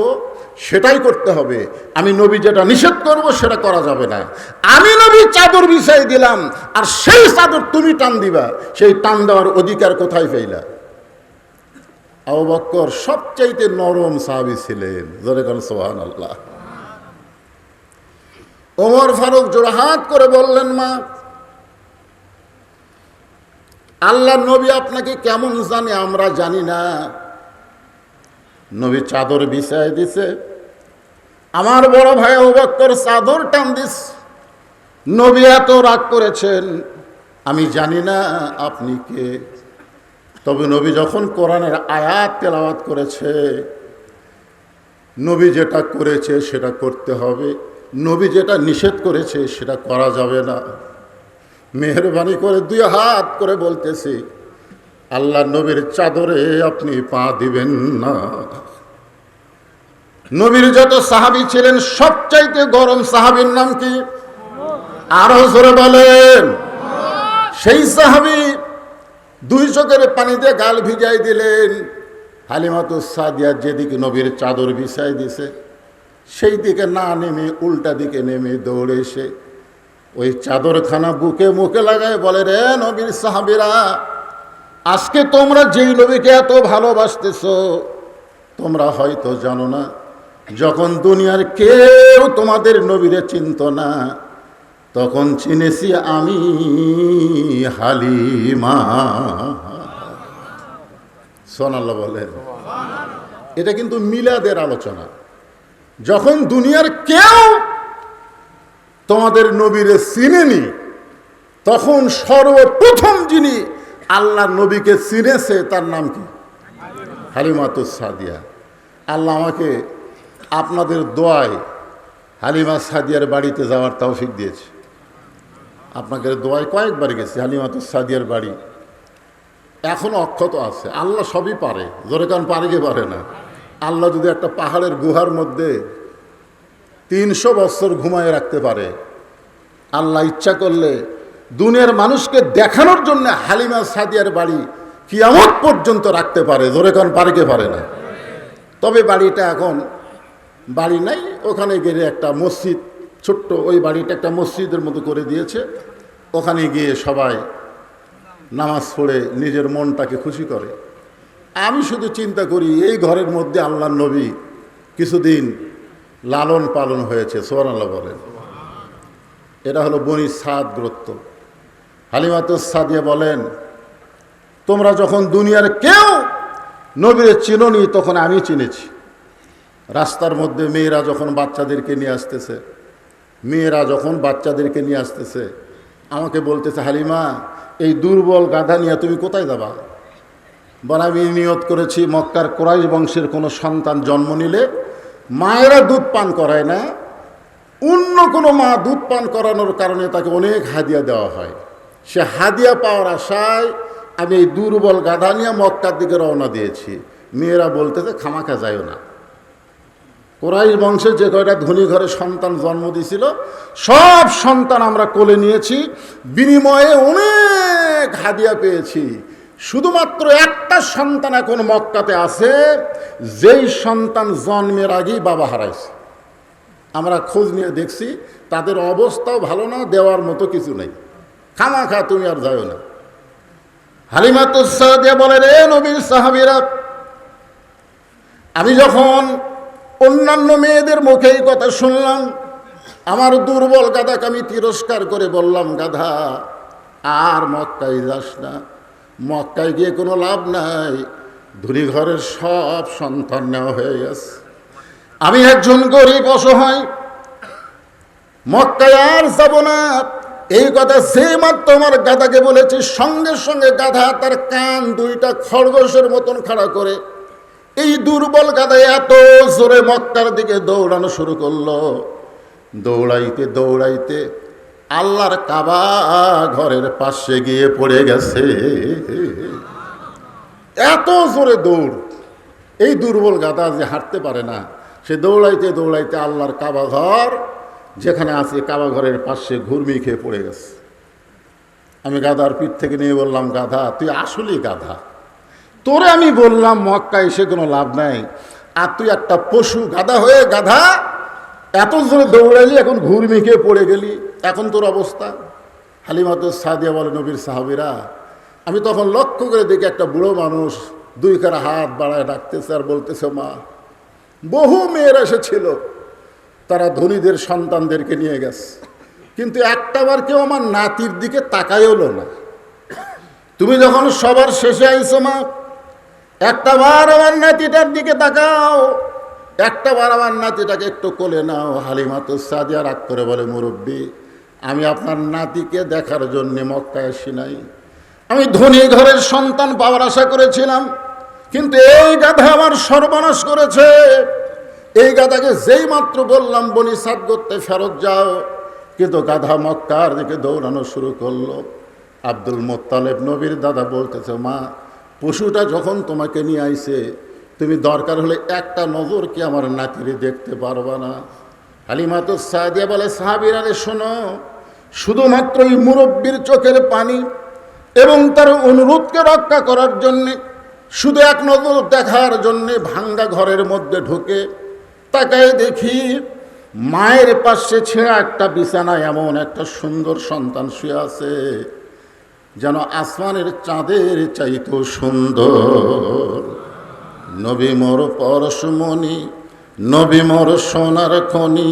সেটাই করতে হবে, আমি নবী যেটা নিষেধ করব সেটা করা যাবে না। আমি নবী চাদর বিছাই দিলাম, আর সেই চাদর তুমি টান দিবা, সেই টান দেওয়ার অধিকার কোথায় পেইলা? আবু বকর সবচাইতে নরম সাহাবী ছিলেন, জোরে কোন সুবহানাল্লাহ। ওমর ফারুক জোড়হাত করে বললেন, মা, আল্লাহ নবী আপনাকে কেমন জানে আমরা জানি না। নবী চাদর বিছায় দিছে, আমার বড় ভাই আবু বকর চাদর টান দিস। নবী এত রাগ করেছেন, আমি জানি না আপনি কে। তবে নবী যখন কোরআনের আয়াত তেলাওয়াত করেছে, নবী যেটা করেছে সেটা করতে হবে, নবী যেটা নিষেধ করেছে সেটা করা যাবে না। মেহেরবানি করে দুই হাত করে বলতেছি, আল্লাহ নবীর চাদরে আপনি পা দিবেন না। নবীর যত সাহাবী ছিলেন সবচাইতে গরম সাহাবীর নাম কি? আরো জোরে বলেন। সেই সাহাবী দুই চোখের পানি দিয়ে গাল ভিজাই দিলেন। হালিমাতুস সাদিয়া যেদিকে নবীর চাদর বিছাই দিছে সেই দিকে না নেমে উল্টা দিকে নেমে দৌড়ে এসে ওই চাদরখানা বুকে মুখে লাগায় বলে, রে নবীর সাহাবীরা, আজকে তোমরা যেই নবীকে এত ভালোবাসতেছ, তোমরা হয়তো জানো না, যখন দুনিয়ার কেউ তোমাদের নবীরে চিনত না, তখন চিনেছি আমি হালিমা। সুবহানাল্লাহ বলেন। এটা কিন্তু মিলাদের আলোচনা। যখন দুনিয়ার কেউ তোমাদের নবীরে চিনেনি, তখন সর্বপ্রথম যিনি আল্লাহ নবীকে চিনেছে তার নাম কি? হালিমাতুস সাদিয়া। আল্লাহ আমাকে আপনাদের দোয়ায় হালিমা সাদিয়ার বাড়িতে যাওয়ার তৌফিক দিয়েছে। আপনাকে দোয়ায় কয়েকবার গেছি। হালিমাতুস সাদিয়ার বাড়ি এখনো অক্ষত আছে। আল্লাহ সবই পারে, জোরে কান পারে কি পারে না? আল্লাহ যদি একটা পাহাড়ের গুহার মধ্যে 300 বছর ঘুমায় রাখতে পারে, আল্লাহ ইচ্ছা করলে দুনিয়ার মানুষকে দেখানোর জন্য হালিমা সাদিয়ার বাড়ি কিয়ামত পর্যন্ত রাখতে পারে, জোরে কান পারে কি পারে না? তবে বাড়িটা এখন বাড়ি নাই, ওখানে গিয়ে একটা মসজিদ, ছোট্ট ওই বাড়িটা একটা মসজিদের মতো করে দিয়েছে। ওখানে গিয়ে সবাই নামাজ পড়ে নিজের মনটাকে খুশি করে। আমি শুধু চিন্তা করি, এই ঘরের মধ্যে আল্লাহর নবী কিছুদিন লালন পালন হয়েছে। সুবহানাল্লাহ বলেন। এটা হলো বনি সাদ গোত্র। হালিমাতুস সাদিয়া বলেন, তোমরা যখন দুনিয়ার কেউ নবীরে চিনোনি, তখন আমি চিনেছি। রাস্তার মধ্যে মেয়েরা যখন বাচ্চাদেরকে নিয়ে আসতেছে, আমাকে বলতেছে, হালিমা, এই দুর্বল গাধা নিয়ে তুমি কোথায় যাবা? বলে, আমি নিয়ত করেছি মক্কার কুরাইশ বংশের কোনো সন্তান জন্ম নিলে মায়েরা দুধ পান করায় না, অন্য কোনো মা দুধ পান করানোর কারণে তাকে অনেক হাদিয়া দেওয়া হয়। সে হাদিয়া পাওয়ার আশায় আমি এই দুর্বল গাধা নিয়ে মক্কার দিকে রওনা দিয়েছি। মেয়েরা বলতেছে, খামাখা যাইও না। কুরাইশ বংশের যে কয়টা ধনী ঘরে সন্তান জন্ম দিয়েছিল, সব সন্তান আমরা কোলে নিয়েছি, বিনিময়ে অনেক হাদিয়া পেয়েছি। শুধুমাত্র একটা সন্তান এখন মক্কাতে আছে, যেই সন্তান জন্মের আগেই বাবা হারাইছে। আমরা খোঁজ নিয়ে দেখছি, তাদের অবস্থাও ভালো না, দেওয়ার মতো কিছু নেই। খামাখা তুমি আর যাও না। হালিমাতুস সাদিয়া বলে, রে নবীর সাহাবীরা, আমি যখন অন্যান্য মেয়েদের মুখে এই কথা শুনলাম, আমার দুর্বল গাধাকে আমি তিরস্কার করে বললাম, গাধা, আর মক্কায় যাস না, মক্কায় গিয়ে কোনো লাভ নাই, ধনী ঘরের সব সন্তান নেওয়া হয়ে গেছে। আমি একজন গরিব অসহায়, মক্কায় আর যাব না। এই কথা যে মাত্র আমার গাধাকে বলেছি, সঙ্গে সঙ্গে গাধা তার কান দুইটা খরগোশের মতন খাড়া করে এই দুর্বল গাধা এত জোরে মক্কার দিকে দৌড়ানো শুরু করলো। দৌড়াইতে দৌড়াইতে আল্লাহর কাবা ঘরের পাশে গিয়ে পড়ে গেছে। এত জোরে দৌড়। এই দুর্বল গাধা যে হাঁটতে পারে না, সে দৌড়াইতে দৌড়াইতে আল্লাহর কাবা ঘর যেখানে আছে, কাবা ঘরের পাশে ঘুরমি খেয়ে পড়ে গেছে। আমি গাধার পিঠ থেকে নিয়ে বললাম, গাধা, তুই আসলেই গাধা। তোরে আমি বললাম মক্কা এসে কোনো লাভ নাই, আর তুই একটা পশু গাধা হয়ে গাধা এত জোরে দৌড়াইলি, এখন ঘুরমি খেয়ে পড়ে গেলি, এখন তোর অবস্থা। হালিমাতুস সাদিয়া বলে, নবীর সাহাবীরা, আমি তখন লক্ষ্য করে দেখি একটা বুড়ো মানুষ দুই খানা হাত বাড়ায় ডাকতেছে আর বলতেছে, মা, বহু মেয়ের এসেছিল, তারা ধনীদের সন্তানদেরকে নিয়ে গেছে, কিন্তু একটাবার কেউ আমার নাতির দিকে তাকাইলো না। তুমি যখন সবার শেষে আইছো মা, একটাবার আমার নাতিটার দিকে তাকাও, একটাবার আমার নাতিটাকে একটু কোলে নাও। হালিমা তো সাদিয়া রাগ করে বলে, মুরব্বী, আমি আপনার নাতিকে দেখার জন্য মক্কায় আসি নাই। আমি ধনী ঘরের সন্তান পাওয়ার আশা করেছিলাম, কিন্তু এই গাধা আমার সর্বনাশ করেছে। এই গাধাকে যেই মাত্র বললাম বনি সাদ করতে ফেরত যাও, কিন্তু গাধা মক্কার দিকে দৌড়ানো শুরু করলো। আব্দুল মোত্তালেব নবীর দাদা বলতেছে, মা, পশুটা যখন তোমাকে নিয়ে আইছে, তুমি দরকার হলে একটা নজর কি আমার নাতিরে দেখতে পারবা না? হালিমা তো সাদিয়া বলে, সাহাবীরা রে শোনো, শুধুমাত্র এই মুরব্বীর চোখের পানি এবং তার অনুরোধকে রক্ষা করার জন্যে, শুধু এক নজর দেখার জন্যে ভাঙ্গা ঘরের মধ্যে ঢুকে তাকায় দেখি মায়ের পাশে ছেঁড়া একটা বিছানায় এমন একটা সুন্দর সন্তান শুয়ে আছে, যেন আসমানের চাঁদের চাইতো সুন্দর। নবী মোর পরশমণি, নবী মোর সোনার খনি,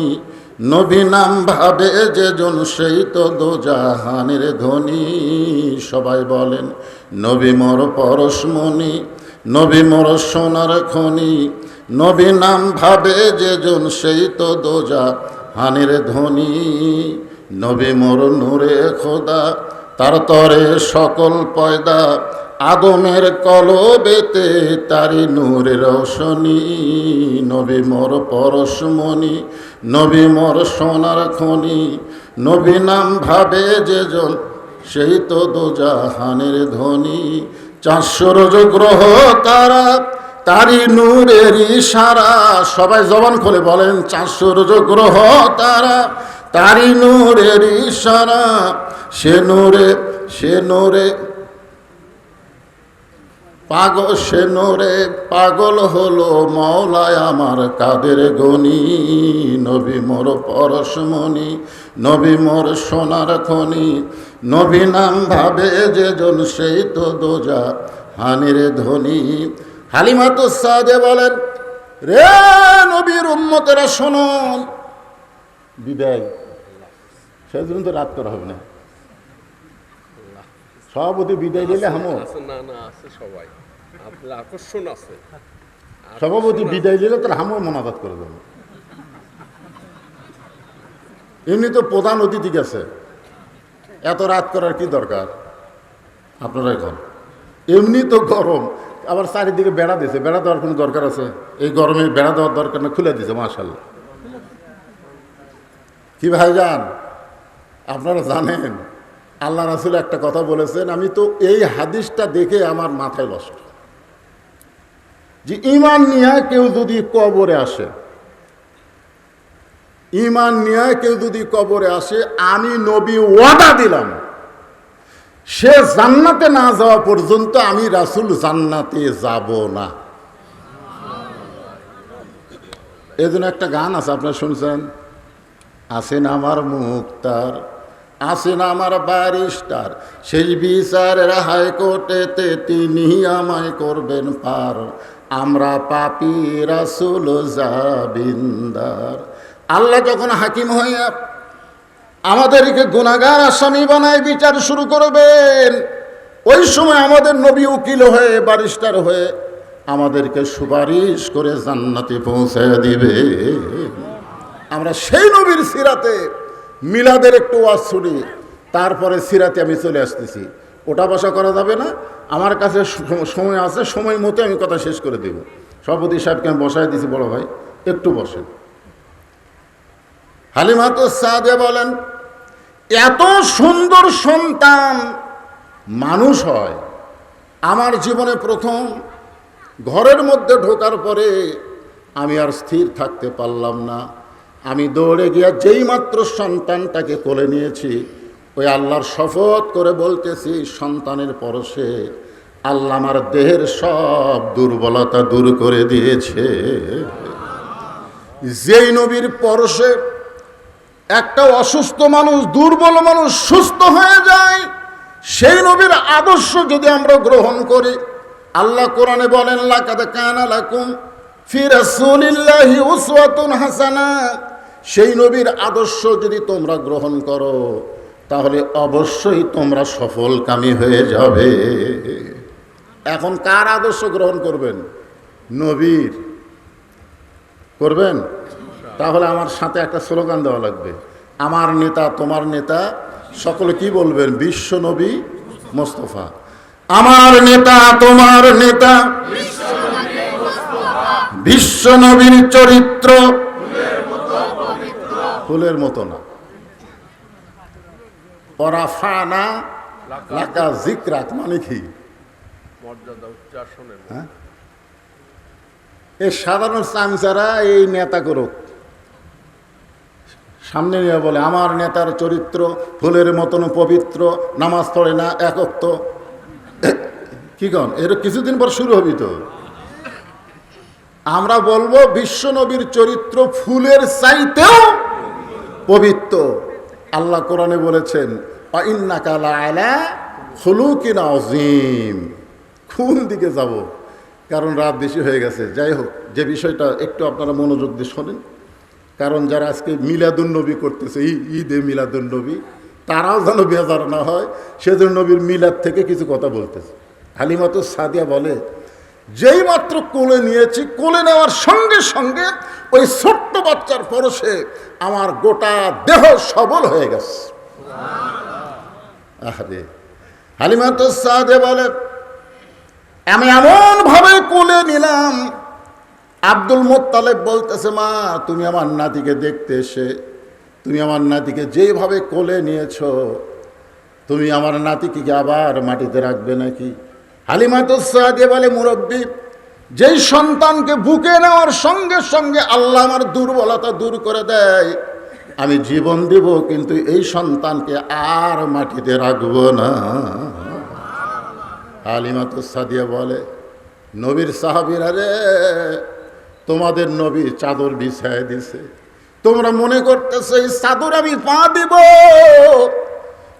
নবী নাম ভাবে যেজন সেই তো দোজাহানের ধনী। সবাই বলেন, নবী মোর পরশমণি, নবী মোর সোনার খনি, নবী নাম ভাবে যেজন সেই তো দোজাহানের ধনী। নবী মোর নূরে খোদা, তার তরে সকল পয়দা, আদমের কলবেতে তারি নূরের রোশনী। নবী মোর পরশমণি, নবী মোর সোনার খনি, নবী নাম ভাবে যেজন সেই তো দোজাহানের ধনী। 400 রোজ গ্রহ তারা, তারি নূরের ইশারা। সবাই জবান খুলে বলেন, 400 রোজ গ্রহ তারা, তারি নূরের ইশারা। সে নূরে, সে নূরে পাগল, সে নূরে পাগল হলো মওলায় আমার কাদের গনি। নবী মোর পরশমণি, নবী মোর সোনার খনি, নবী নাম ভাবে যেজন সেই তো দোজাহানের ধনী। হালিমা তো সাদে বলেন, রে নবীর উম্মতেরা শোনো, বিদায় সেজন্য তো রাত করা হবে না। সভাপতি বিদায় দিলে হামো, সভাপতি বিদায় দিলে তার হামো মোনাজাত করে দেবো। এমনি তো প্রধান অতিথি গেছে, এত রাত করার কি দরকার? আপনারা এখন এমনি তো গরম, আবার চারিদিকে বেড়া দিয়েছে, বেড়া দেওয়ার কোনো দরকার আছে? এই গরমে বেড়া দেওয়ার দরকার না, খুলে দিয়েছে মাশাআল্লাহ। কি ভাইজান, আপনারা জানেন আল্লাহ রাসূল একটা কথা বলেছেন, আমি তো এই হাদিসটা দেখে আমার মাথায় নষ্ট, যে ঈমান নিয়ে কেউ যদি কবরে আসে, ঈমান নিয়ে কেউ যদি কবরে আসে, আমি নবী ওয়াদা দিলাম, সে জান্নাতে না যাওয়া পর্যন্ত আমি রাসূল জান্নাতে যাব না। এজন্য একটা গান আছে, আপনারা শুনছেন, আসেন আমার মুক্তার, আসেন আমার ব্যারিস্টার, সেই বিচারের হাইকোর্টেতে তিনি আমায় করবেন পার, আমরা পাপী রাসূল জাবিন্দার। আল্লাহ যখন হাকিম হইয়া আমাদেরকে গুনাহগার আসামি বানায় বিচার শুরু করবেন, ওই সময় আমাদের নবী উকিল হয়ে, ব্যারিস্টার হয়ে আমাদেরকে সুপারিশ করে জান্নাতে পৌঁছে দিবে। আমরা সেই নবীর সিরাতে মিলাদের একটু ওয়াজ শুনি, তারপরে সিরাতে আমি চলে আসতেছি। ওটা বসা করা যাবে না, আমার কাছে সময় আছে, সময় মতো আমি কথা শেষ করে দেব। সভাপতি সাহেবকে আমি বসায় দিয়েছি, বড় ভাই একটু বসেন। হালিমা তো সাদে বলেন, এত সুন্দর সন্তান মানুষ হয়। আমার জীবনে প্রথম ঘরের মধ্যে ঢোকার পরে আমি আর স্থির থাকতে পারলাম না, আমি দৌড়ে গিয়া যেই মাত্র সন্তানটাকে কোলে নিয়েছি, ওই আল্লাহর শপথ করে বলতেছি, সন্তানের পরশে আল্লাহ আমার দেহের সব দুর্বলতা দূর করে দিয়েছে। যেই নবীর পরশে একটা অসুস্থ মানুষ, দুর্বল মানুষ সুস্থ হয়ে যায়, সেই নবীর আদর্শ যদি আমরা গ্রহণ করি, আল্লাহ কোরআনে বলেন লাকাদ কানা লাকুম ফি রাসূলিল্লাহি উসওয়াতুন হাসানাহ, সেই নবীর আদর্শ যদি তোমরা গ্রহণ করো তাহলে অবশ্যই তোমরা সফলকামী হয়ে যাবে। এখন কার আদর্শ গ্রহণ করবেন? নবীর করবেন? তাহলে আমার সাথে একটা স্লোগান দেওয়া লাগবে, আমার নেতা তোমার নেতা, সকলে কি বলবেন? বিশ্ব নবী মোস্তফা। আমার নেতা তোমার নেতা বিশ্ব নবীর চরিত্র ফুলের মতো না। ওরাফানা লাকা যিকরাক মানে কি? হ্যাঁ, এই সাধারণ চামচারা এই নেতা করুক সামনে নিয়ে বলে আমার নেতার চরিত্র ফুলের মতন পবিত্র, নামাজ পড়ে না, একত্ব। কি কন, এর কিছুদিন পর শুরু হবি তো। আমরা বলবো বিশ্ব নবীর চরিত্র ফুলের চাইতেও পবিত্র। আল্লাহ কোরআনে বলেছেন ইন্নাকা লাআলা খুলুকিন আযীম। কোন দিকে যাব? কারণ রাত বেশি হয়ে গেছে। যাই হোক, যে বিষয়টা একটু আপনারা মনোযোগ দিয়ে শোনেন, কারণ যারা আজকে মিলাদুন্নবী করতেছে, ঈদে মিলাদুন্নবী, তারাও যেন বেজার না হয়, সেজন্য নবীর মিলাদ থেকে কিছু কথা বলতেছে। হালিমাতুস সাদিয়া বলে, যেই মাত্র কোলে নিয়েছি, কোলে নেওয়ার সঙ্গে সঙ্গে ওই ছোট্ট বাচ্চার পরশে আমার গোটা দেহ সবল হয়ে গেছে। আরে হালিমাতুস সাদিয়া বলে, আমি এমন ভাবে কোলে নিলাম, আব্দুল মুত্তালিব বলতেছে, মা তুমি আমার নাতিকে দেখতে এসে তুমি আমার নাতিকে যেভাবে কোলে নিয়েছো, তুমি আমার নাতিকে আবার মাটিতে রাখবে নাকি? হালিমাতুস সাদিয়া বলে, মুরব্বী, যেই সন্তানকে বুকে নেওয়ার সঙ্গে সঙ্গে আল্লাহ আমার দুর্বলতা দূর করে দেয়, আমি জীবন দিব, কিন্তু এই সন্তানকে আর মাটিতে রাখবো না। হালিমাতুস সাদিয়া বলে, নবীর সাহাবীরা রে, তোমাদের নবী চাদর বিছায় দিছে, তোমরা মনে করতেছো এই চাদর আমি পা দিব,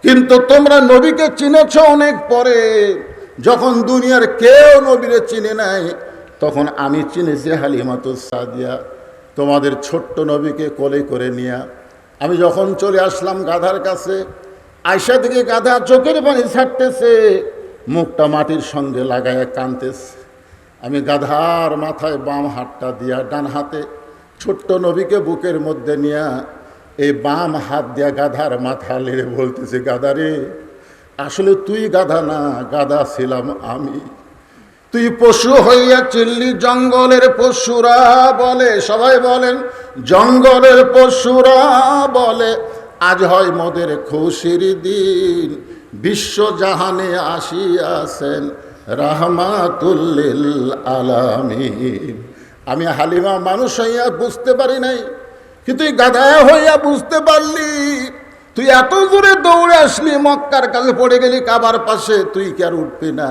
কিন্তু তোমরা নবীকে চিনেছ অনেক পরে। যখন দুনিয়ার কেউ নবীরে চিনে নাই, তখন আমি চিনেছি হালিমাতুস সাদিয়া। তোমাদের ছোট্ট নবীকে কোলে করে নিয়ে আমি যখন চলে আসলাম গাধার কাছে, আয়সা থেকে গাধা চোখের পানি ছাড়তেছে, মুখটা মাটির সঙ্গে লাগায় কাঁদতেছে। আমি গাধার মাথায় বাম হাতটা দিয়া ডান হাতে ছোট্ট নবীকে বুকের মধ্যে নিয়ে এই বাম হাত দিয়া গাধার মাথা লেড়ে বলতেছে, গাধা রে, আসলে তুই গাধা না, গাধা ছিলাম আমি। তুই পশু হইয়া চিল্লি, জঙ্গলের পশুরা বলে, সবাই বলেন জঙ্গলের পশুরা বলে, আজ হয় মোদের খুশির দিন, বিশ্ব জাহানে আসিয়াছেন রাহমাতুল লিল আলামিন। আমি হালিমা মানুষ হইয়া বুঝতে পারি নাই, কিন্তু তুই গাধা হইয়া বুঝতে পারলি। তুই এত দূরে দৌড়ে আসলি, মক্কার কাছে পড়ে গেলি কাবার পাশে, তুই কি আর উঠবি না?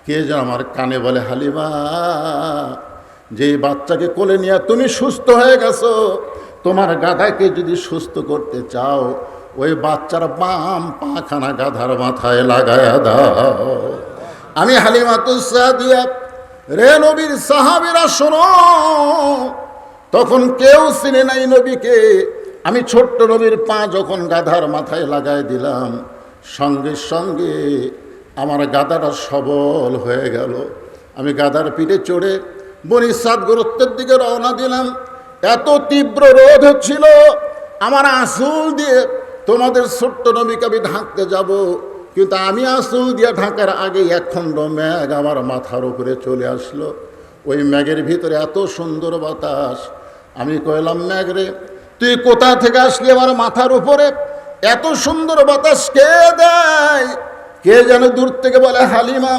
কে যেন আমার কানে বলে, হালিমা, যে বাচ্চাকে কোলে নিয়ে তুমি সুস্থ হয়ে গেছো, তোমার গাধাকে যদি সুস্থ করতে চাও, ওই বাচ্চার বাম পাখানা গাধার মাথায় লাগায়া দাও। আমি হালিমাতুস সাদিয়া, রে নবীর সাহাবীরা শোনো, তখন কেউ চিনে নাই নবীকে। আমি ছোট্ট নবীর পা যখন গাধার মাথায় লাগাই দিলাম, সঙ্গে সঙ্গে আমার গাধাটা সবল হয়ে গেল। আমি গাধার পিঠে চড়ে বনি সাদ গোত্রের দিকে রওনা দিলাম। এত তীব্র রোদ হচ্ছিল, আমার আঁচল দিয়ে তোমাদের ছোট্ট নবীকে আমি ঢাকতে যাব, কিন্তু আমি আঁচল দিয়ে ঢাকার আগে একখণ্ড মেঘ আমার মাথার উপরে চলে আসলো। ওই মেঘের ভিতরে এত সুন্দর বাতাস। আমি কইলাম, মেঘ রে, তুই কোথা থেকে আসলি আমার মাথার উপরে? এত সুন্দর বাতাস কে দেয়? কে যেন দূর থেকে বলে, হালিমা,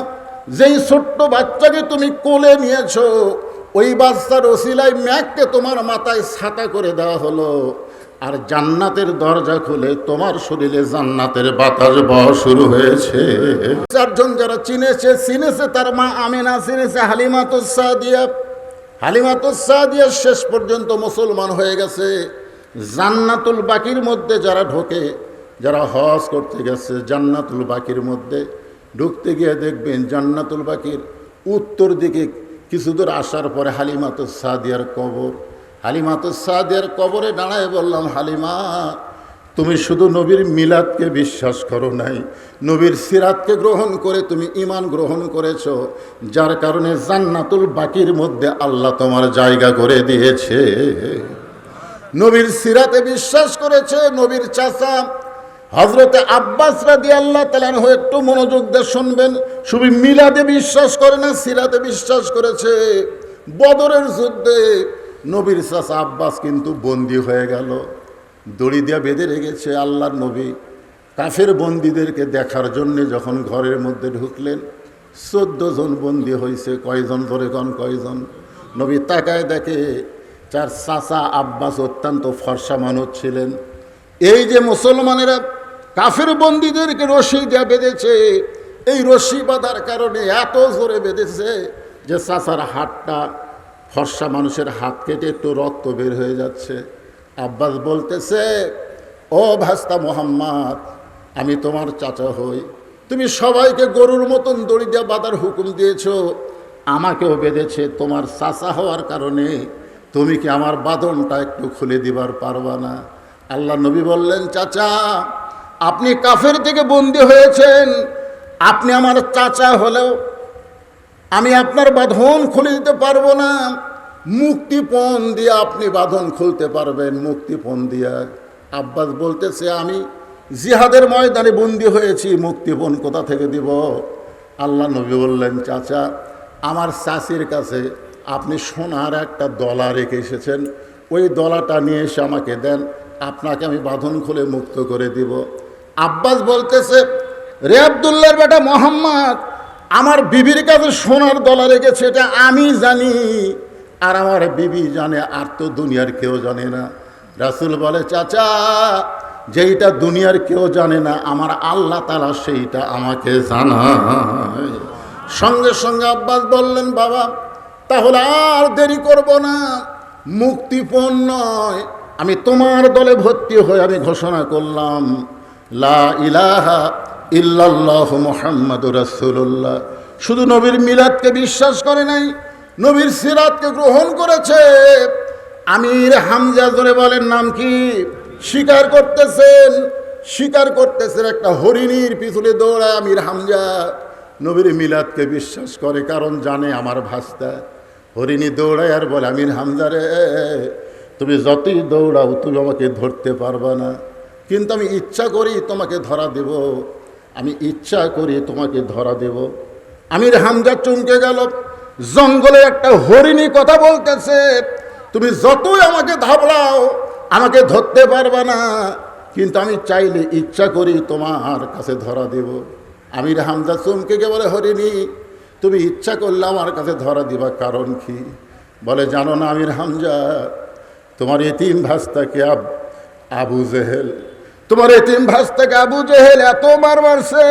যেই ছোট্ট বাচ্চাকে তুমি কোলে নিয়েছো, ওই বাচ্চার ওসিলায় মেঘকে তোমার মাথায় ছাতা করে দেওয়া হলো, আর জান্নাতের দরজা খুলে তোমার শরীরে জান্নাতের বাতাস বওয়া শুরু হয়েছে। চারজন যারা চিনেছে তার মা আমিনা চিনেছে হালিমাতুস সাদিয়া। হালিমাতুস সাদিয়া শেষ পর্যন্ত মুসলমান হয়ে গেছে। জান্নাতুল বাকির মধ্যে যারা ঢোকে, যারা হজ করতে গেছে, জান্নাতুল বাকির মধ্যে ঢুকতে গিয়ে দেখবেন জান্নাতুল বাকির উত্তর দিকে কিছু দূর আসার পরে হালিমাতুস সাদিয়ার কবর। হালিমাতুস সাদিয়ার কবরে দাঁড়ায় বললাম, হালিমা, তুমি শুধু নবীর মিলাদকে বিশ্বাস করো নাই, নবীর সিরাতকে গ্রহণ করে তুমি ঈমান গ্রহণ করেছো, যার কারণে জান্নাতুল বাকির মধ্যে আল্লাহ তোমার জায়গা করে দিয়েছে। নবীর সিরাতে বিশ্বাস করেছে। নবীর চাচা হযরতে আব্বাস রাদিয়াল্লাহু তাআলা আনহু, একটু মনোযোগ দিয়ে শুনবেন, শুধু মিলাদে বিশ্বাস করে না, সিরাতে বিশ্বাস করেছে। বদরের যুদ্ধে নবীর চাচা আব্বাস কিন্তু বন্দী হয়ে গেল, দড়ি দিয়ে বেঁধে রেখেছে। আল্লাহর নবী কাফের বন্দীদেরকে দেখার জন্যে যখন ঘরের মধ্যে ঢুকলেন, 14 জন বন্দী হয়েছে। কয়জন ধরে কন, কয়জন? নবী তাকায় দেখে চার চাচা আব্বাস অত্যন্ত ফর্সা মানুষ ছিলেন। এই যে মুসলমানেরা কাফের বন্দীদেরকে রশি দিয়ে বেঁধেছে, এই রশি বাঁধার কারণে এত জোরে বেঁধেছে যে চাচার হাতটা, ফর্সা মানুষের হাত কেটে একটু রক্ত বের হয়ে যাচ্ছে। আব্বাস বলতেছে, ও ভাস্তা মোহাম্মদ, আমি তোমার চাচা হই, তুমি সবাইকে গরুর মতন দড়ি দিয়ে বাঁধার হুকুম দিয়েছো, আমাকেও বেঁধেছে। তোমার চাচা হওয়ার কারণে তুমি কি আমার বাঁধনটা একটু খুলে দিবার পারবা না? আল্লাহ নবী বললেন, চাচা, আপনি কাফের থেকে বন্দী হয়েছেন, আপনি আমার চাচা হলেও আমি আপনার বাঁধন খুলে দিতে পারবো না। মুক্তিপণ দিয়ে আপনি বাঁধন খুলতে পারবেন, মুক্তিপণ দিয়া। আব্বাস বলতেছে, আমি জিহাদের ময়দানে বন্দী হয়েছি, মুক্তিপণ কোথা থেকে দিব? আল্লাহ নবী বললেন, চাচা, আমার চাচির কাছে আপনি সোনার একটা দলা রেখে এসেছেন, ওই দলাটা নিয়ে এসে আমাকে দেন, আপনাকে আমি বাঁধন খুলে মুক্ত করে দিব। আব্বাস বলতেছে, রে আব্দুল্লাহর বেটা মোহাম্মদ, আমার বিবির কাছে সোনার দলা রেখেছে, এটা আমি জানি, আর আমার বিবি জানে, আর তো দুনিয়ার কেউ জানে না। রাসূল বলে, চাচা, যেইটা দুনিয়ার কেউ জানে না, আমার আল্লাহ তাআলা সেইটা আমাকে জানায়। সঙ্গে সঙ্গে আব্বাস বললেন, বাবা, তাহলে আর দেরি করব না, মুক্তিপণ নয়, আমি তোমার দলে ভর্তি হয়ে আমি ঘোষণা করলাম, লা ইলাহা ইল্লাল্লাহু মুহাম্মাদুর রাসূলুল্লাহ। শুধু নবীর মিলাদকে বিশ্বাস করে নাই, নবীর সিরাতকে গ্রহণ করেছে। আমির হামজা, জোরে বলেন নাম কি? স্বীকার করতেছেন একটা হরিণীর পিছনে দৌড়ায় আমির হামজা নবীর মিলাদকে বিশ্বাস করে, কারণ জানে আমার ভাস্তা। হরিণী দৌড়ায় আর বলে, আমির হামজা রে, তুমি যতই দৌড়াও তুমি আমাকে ধরতে পারবা না, কিন্তু আমি ইচ্ছা করি তোমাকে ধরা দেব, আমি ইচ্ছা করি তোমাকে ধরা দেব। আমির হামজা চমকে গেল। জঙ্গলে একটা হরিণী কথা বলতেছে, তুমি যতই আমাকে ধাবলাও আমাকে ধরতে পারবা না, কিন্তু আমি চাইলে ইচ্ছা করি তোমার কাছে ধরা দেব। আমির হামজা চমকে গিয়ে বলে, হরিণী, তুমি ইচ্ছা করলে আমার কাছে ধরা দিবা, কারণ কি? বলে, জানো না আমির হামজা, তোমার এতিম ভাস্তাকে আবু জেহেল, তোমার এতিম ভাস্তাকে আবু জেহেল এত মার মারছে,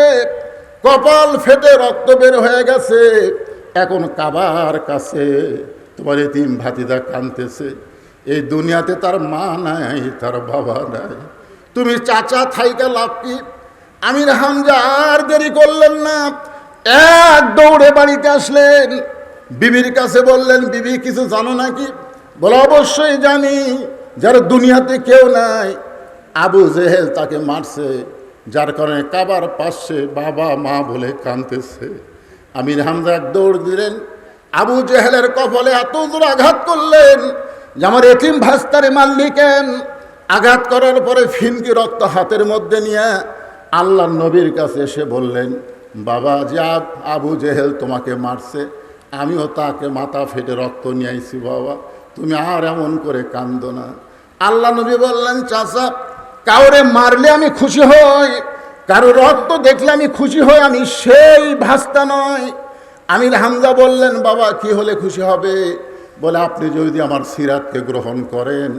কপাল ফেটে রক্ত বের হয়ে গেছে, এখন কাবার কাছে তোমার এতিম ভাতিদা কাঁদতেছে। এই দুনিয়াতে তার মা নাই, তার বাবা নাই, তুমি চাচা থাইকা লাভ কি? আমির হামজা আর দেরি করলেন না, এক দৌড়ে বাড়িতে আসলেন, বিবির কাছে বললেন, বিবি, কিছু জানো নাকি? বলে, অবশ্যই জানি, যার দুনিয়াতে কেউ নাই, আবু জেহেল তাকে মারছে, যার কারণে কাবার পাশে বাবা মা বলে কাঁদতেছে। আমির হামজা এক দৌড় দিলেন, আবু জেহেলের কপালে এত জোর আঘাত করলেন যে আমার এতিম ভাস্তারে মারলি কেন? আঘাত করার পরে ফিনকি রক্ত হাতের মধ্যে নিয়ে আল্লাহর নবীর কাছে এসে বললেন, বাবা, যে আবু জেহেল তোমাকে মারছে, আমিও তাকে মাথা ফেটে রক্ত নিয়ে আইছি, বাবা, তুমি আর এমন করে কান্দো না। আল্লাহ নবী বললেন, চাচা, কাউরে মারলে আমি খুশি হই, কারো রক্ত দেখলে আমি খুশি হই, আমি সেই ভাস্তা নয়। আমির হামজা বললেন, বাবা, কি হলে খুশি হবে? বলে, আপনি যদি আমার সিরাতকে গ্রহণ করেন,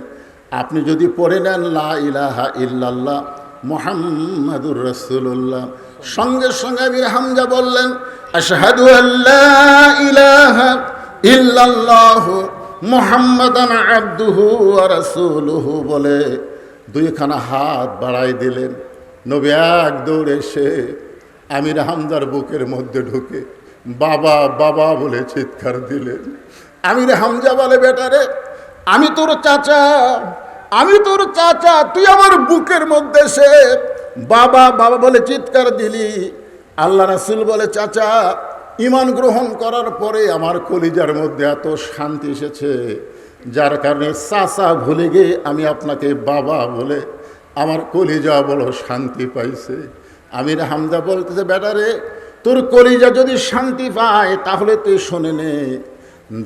আপনি যদি পড়ে নেন লা ইলাহা ইল্লাল্লাহ মুহাম্মাদুর রাসূলুল্লাহ। সঙ্গে সঙ্গে আমির হামজা বললেন, আশহাদু আল্লা ইলাহা ইল্লাল্লাহু মুহাম্মাদান আবদুহু ওয়া রাসূলুহু বলে দুইখানা হাত বাড়াই দিলেন। নবী এক দৌড়ে এসে আমির হামজার বুকের মধ্যে ঢুকে বাবা বাবা বলে চিৎকার দিলেন। আমির হামজা বলে, বেটারে আমি তোর চাচা, আমি তোর চাচা, তুই আমার বুকের মধ্যে সে বাবা বাবা বলে চিৎকার দিলি। আল্লাহ রাসূল বলে, চাচা ঈমান গ্রহণ করার পরে আমার কলিজার মধ্যে এত শান্তি এসেছে, যার কারণে চাচা ভুলে গিয়ে আমি আপনাকে বাবা বলে আমার কলিজা বলো শান্তি পাইছে। আমির হামজা বলতেছে, বেটারে তোর কলিজা যদি শান্তি পায় তাহলে তুই শোনে নে,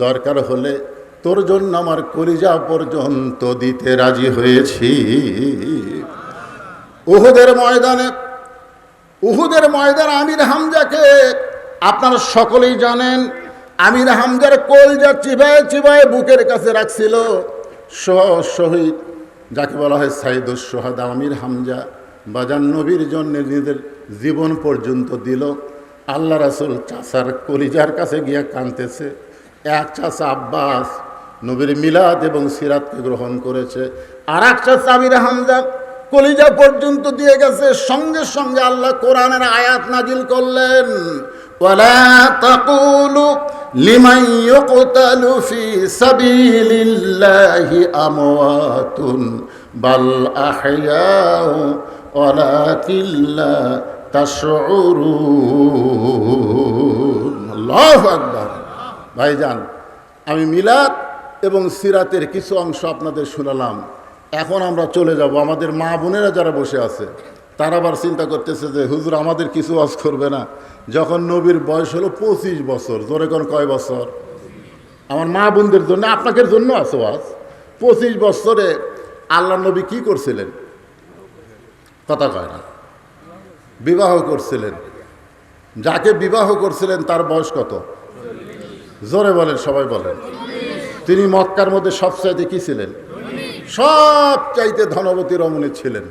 দরকার হলে তোর জন্য আমার কলিজা পর্যন্ত দিতে রাজি হয়েছি। উহুদের ময়দানে আমির হামজাকে আপনারা সকলেই জানেন। আমির হামজার কলিজা চিবায় চিবায় বুকের কাছে রাখছিল শহীদ, যাকে বলা হয় সাইদুস সোহাদা আমির হামজা। বাজান নবীর জন্য নিজের জীবন পর্যন্ত দিল। আল্লাহ রাসূল চাচার কলিজার কাছে গিয়ে কাঁদতেছে। এক চাচা আব্বাস নবীর মিলাদ এবং সিরাতকে গ্রহণ করেছে, আর এক চাচা আমির হামজা কলিজা পর্যন্ত দিয়ে গেছে। সঙ্গে সঙ্গে আল্লাহ কোরআনের আয়াত নাজিল করলেন, ওয়ালা তাকুলু লিমান ইউকতালু ফি সাবিলিল্লাহি আমওয়াতুন বাল আহইয়াউ ওয়ালাকিন লা তাশউরুন। আল্লাহু আকবার। ভাইজান, আমি মিলাদ এবং সিরাতের কিছু অংশ আপনাদের শোনালাম। এখন আমরা চলে যাব। আমাদের মা বোনেরা যারা বসে আছে তারা আবার চিন্তা করতেছে যে হুজুর আমাদের কিছু ওয়াজ করবে না। যখন নবীর বয়স হলো 25 বছর, জোরে কোন কয় বছর? আমার মা বোনদের জন্য, আপনাদের জন্য আছে ওয়াজ। 25 বছরে আল্লাহ নবী কি করছিলেন? কথা কয় না। বিবাহ করছিলেন। যাকে বিবাহ করছিলেন তার বয়স কত? জোরে বলেন, সবাই বলেন। তিনি মক্কার মধ্যে সবচাইতে কি ছিলেন? সবচাইতে ধনবতী রমণী ছিলেন।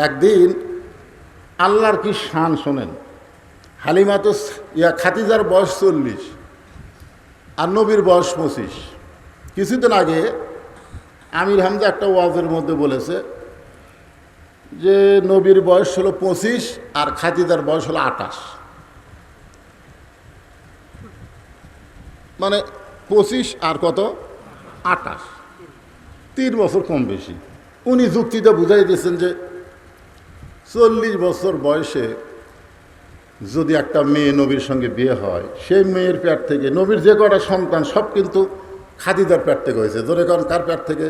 একদিন আল্লাহর কি শান শোনেন, হালিমা তো খাদিজার বয়স 40 আর নবীর বয়স 25। কিছুদিন আগে আমির হামজা একটা ওয়াজের মধ্যে বলেছে যে নবীর বয়স হলো 25 আর খাদিজার বয়স হলো 28, মানে 25 আর কত 28, 3 বছর কম বেশি। উনি যুক্তিতে বুঝাই দিয়েছেন যে 40 বছর বয়সে যদি একটা মেয়ে নবীর সঙ্গে বিয়ে হয়, সেই মেয়ের পেট থেকে নবীর যে কটা সন্তান সব কিন্তু খাদিজার পেট থেকে হয়েছে। ধরে কারণ কার পেট থেকে?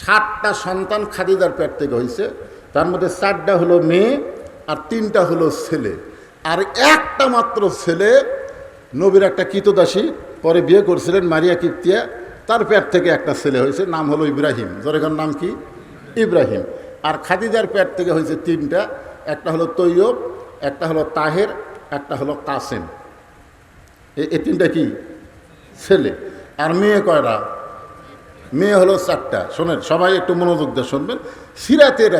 7টা সন্তান খাদিজার পেট থেকে হয়েছে। তার মধ্যে 4টা হলো মেয়ে আর 3টা হলো ছেলে। আর একটা মাত্র ছেলে নবীর একটা কৃতদাসী পরে বিয়ে করছিলেন, মারিয়া কিপ্তিয়া, তার পেট থেকে একটা ছেলে হয়েছে, নাম হলো ইব্রাহিম। ধরে কারণ নাম কি? ইব্রাহিম। আর খাদিজার পেট থেকে হয়েছে 3টা, একটা হলো তৈয়ব, একটা হলো তাহের, একটা হলো কাসেম। এই 3টা কি ছেলে। আর মেয়ে কয়টা? মেয়ে হলো 4টা। শোনেন সবাই, একটু মনোযোগ দিয়ে শুনবেন, সিরাতের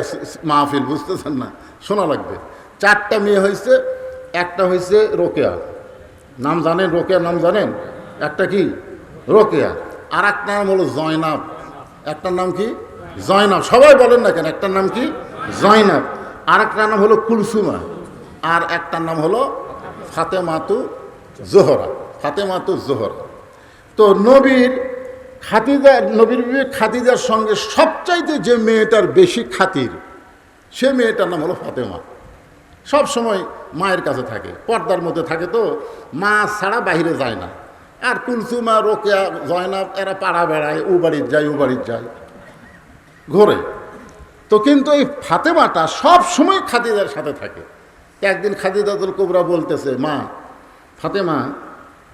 মাহফিল, বুঝতেছেন না? শোনা লাগবে। 4টা মেয়ে হয়েছে। একটা হয়েছে রোকেয়া, নাম জানেন? রোকেয়ার নাম জানেন? একটা কি রোকেয়া। আর একটা নাম হলো জয়নাব। একটার নাম কি? জয়নাব। সবাই বলেন না কেন? একটার নাম কি? জয়নাব। আর একটা নাম হলো কুলসুমা। আর একটার নাম হলো ফাতেমাতু জোহরা। ফাতেমাতু জোহরা। তো নবীর খাদিজার সঙ্গে সবচাইতে যে মেয়েটার বেশি খাতির, সে মেয়েটার নাম হলো ফাতেমা। সব সময় মায়ের কাছে থাকে, পর্দার মধ্যে থাকে, তো মা ছাড়া বাইরে যায় না। আর কুলসুমা, রোকেয়া, জয়নাব এরা পাড়া বেড়ায়, ও বাড়ির যায়, ঘোরে। তো কিন্তু এই ফাতেমাটা সব সময় খাদিজার সাথে থাকে। একদিন খাদিজাতুল কুবরা বলতেছে, মা ফাতেমা,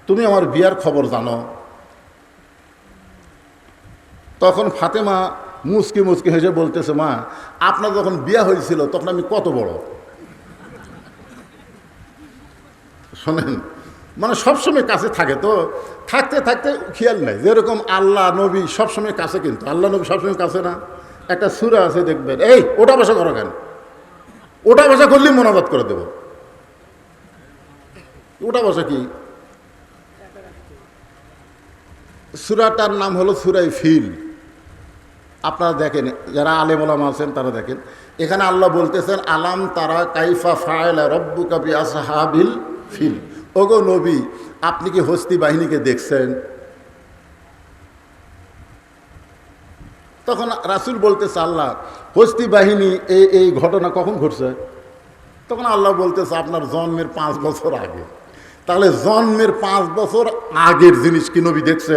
তুমি আমার বিয়ার খবর জানো? তখন ফাতেমা মুচকি মুচকি হেসে বলতেছে, মা আপনার যখন বিয়া হয়েছিল তখন আমি কত বড়। শোনেন, মানে সবসময় কাছে থাকে, তো থাকতে থাকতে খেয়াল নাই। যেরকম আল্লাহ নবী সবসময় কাছে, কিন্তু আল্লাহ নবী সবসময় কাছে না। একটা সূরা আছে দেখবেন, এই ওটা বসা করো কেন? ওটা বসা করলেই মোনাজাত করে দেব। ওটা বসা কি? সূরাটার নাম হলো সূরা ফিল। আপনারা দেখেন, যারা আলেম ওলামা আছেন তারা দেখেন, এখানে আল্লাহ বলতেছেন আলাম তারা কাইফা ফায়লা রব্বুকা বিআসহাবিল ফিল। ওগো নবী, আপনি কি হস্তি বাহিনীকে দেখছেন? তখন রাসূল বলতেছে আল্লাহ, হস্তি বাহিনী এই ঘটনা কখন ঘটছে? তখন আল্লাহ বলতেছে আপনার জন্মের 5 বছর আগে। তাহলে জন্মের 5 বছর আগের জিনিস কি নবী দেখছে?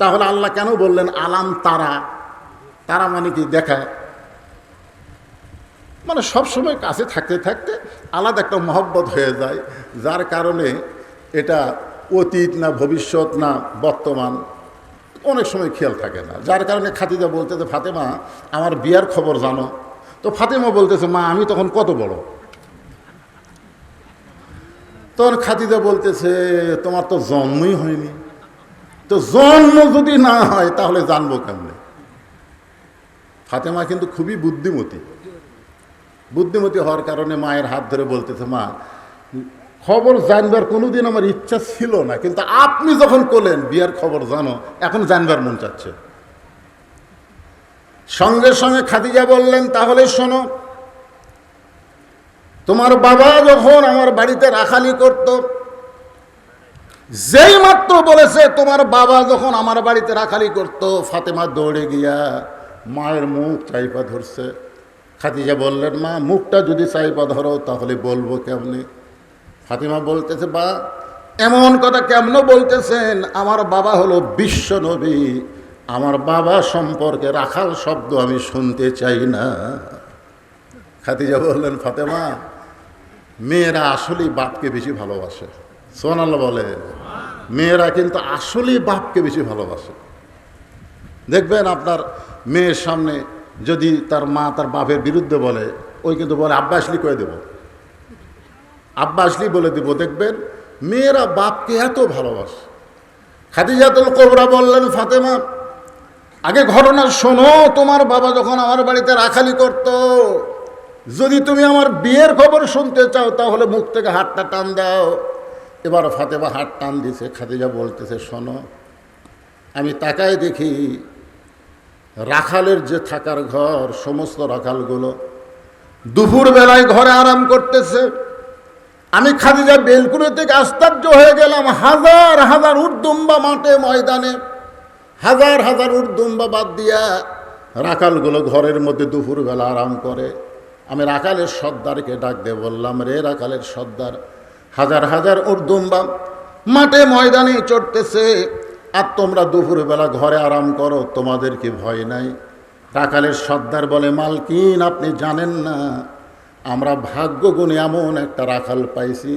তাহলে আল্লাহ কেন বললেন আলাম তারা? তারা মানে কি দেখা? মানে সবসময় কাছে থাকতে থাকতে আলাদা একটা মহব্বত হয়ে যায়, যার কারণে এটা অতীত না ভবিষ্যৎ না বর্তমান অনেক সময় খেয়াল থাকে না। যার কারণে খাদিজা বলতেছে ফাতেমা আমার বিয়ার খবর জানো? তো ফাতেমা বলতেছে মা আমি তখন কত বড়? তখন খাদিজা বলতেছে তোমার তো জন্মই হয়নি। তো জন্ম যদি না হয় তাহলে জানবো কেমনে? ফাতেমা কিন্তু খুবই বুদ্ধিমতী হওয়ার কারণে মায়ের হাত ধরে বলতেছে মা খবর জানবার কোনোদিন আমার ইচ্ছা ছিল না, কিন্তু আপনি যখন বললেন বিয়ার খবর জানো, এখন জানবার মন চাচ্ছে। সঙ্গে সঙ্গে খাদিজা বললেন তাহলে শোনো, তোমার বাবা যখন আমার বাড়িতে রাখালি করত, যেই মাত্র বলেছে তোমার বাবা যখন আমার বাড়িতে রাখালি করত, ফাতেমা দৌড়ে গিয়া মায়ের মুখ চাইপা ধরছে। খাদিজা বললেন মা মুখটা যদি চাইপা ধরো তাহলে বলবো কেমনে? ফাতেমা বলতেছে বা এমন কথা কেমন বলতেছেন? আমার বাবা হলো বিশ্ব নবী, আমার বাবা সম্পর্কে রাখাল শব্দ আমি শুনতে চাই না। খাদিজা বললেন ফাতেমা মেয়েরা আসলেই বাপকে বেশি ভালোবাসে। সুবহানাল্লাহ বলে, মেয়েরা কিন্তু আসলেই বাপকে বেশি ভালোবাসে। দেখবেন আপনার মেয়ের সামনে যদি তার মা তার বাপের বিরুদ্ধে বলে, ওই কিন্তু বলে আব্বা আসলি কয়ে দেব, আব্বা আসলি বলে দেব। দেখবেন মেয়েরা বাপকে এত ভালোবাসে। খাদিজাতুল কুবরা বললেন ফাতেমা আগে ঘটনা শোনো, তোমার বাবা যখন আমার বাড়িতে রাখালি করত, যদি তুমি আমার বিয়ের খবর শুনতে চাও তাহলে মুখ থেকে হাতটা টান দাও। এবার ফাতেমা হাত টান দিছে। খাদিজা বলতেছে শোনো, আমি তাকায় দেখি রাখালের যে থাকার ঘর, সমস্ত রাখালগুলো দুপুর বেলায় ঘরে আরাম করতেছে। আমি খাদিজা বেলকুনি থেকে আশ্চর্য হয়ে গেলাম। হাজার হাজার উটদুম্বা মাঠে ময়দানে, হাজার হাজার উটদুম্বা বাদ দিয়া রাখালগুলো ঘরের মধ্যে দুপুর বেলা আরাম করে। আমি রাখালের সর্দারকে ডাক দিয়ে বললাম রে রাখালের সর্দার, হাজার হাজার উটদুম্বা মাঠে ময়দানে চড়তেছে, আর তোমরা দুপুরবেলা ঘরে আরাম করো, তোমাদের কি ভয় নাই? রাখালের সর্দার বলে মালকিন আপনি জানেন না, আমরা ভাগ্য গুণে এমন একটা রাখাল পাইছি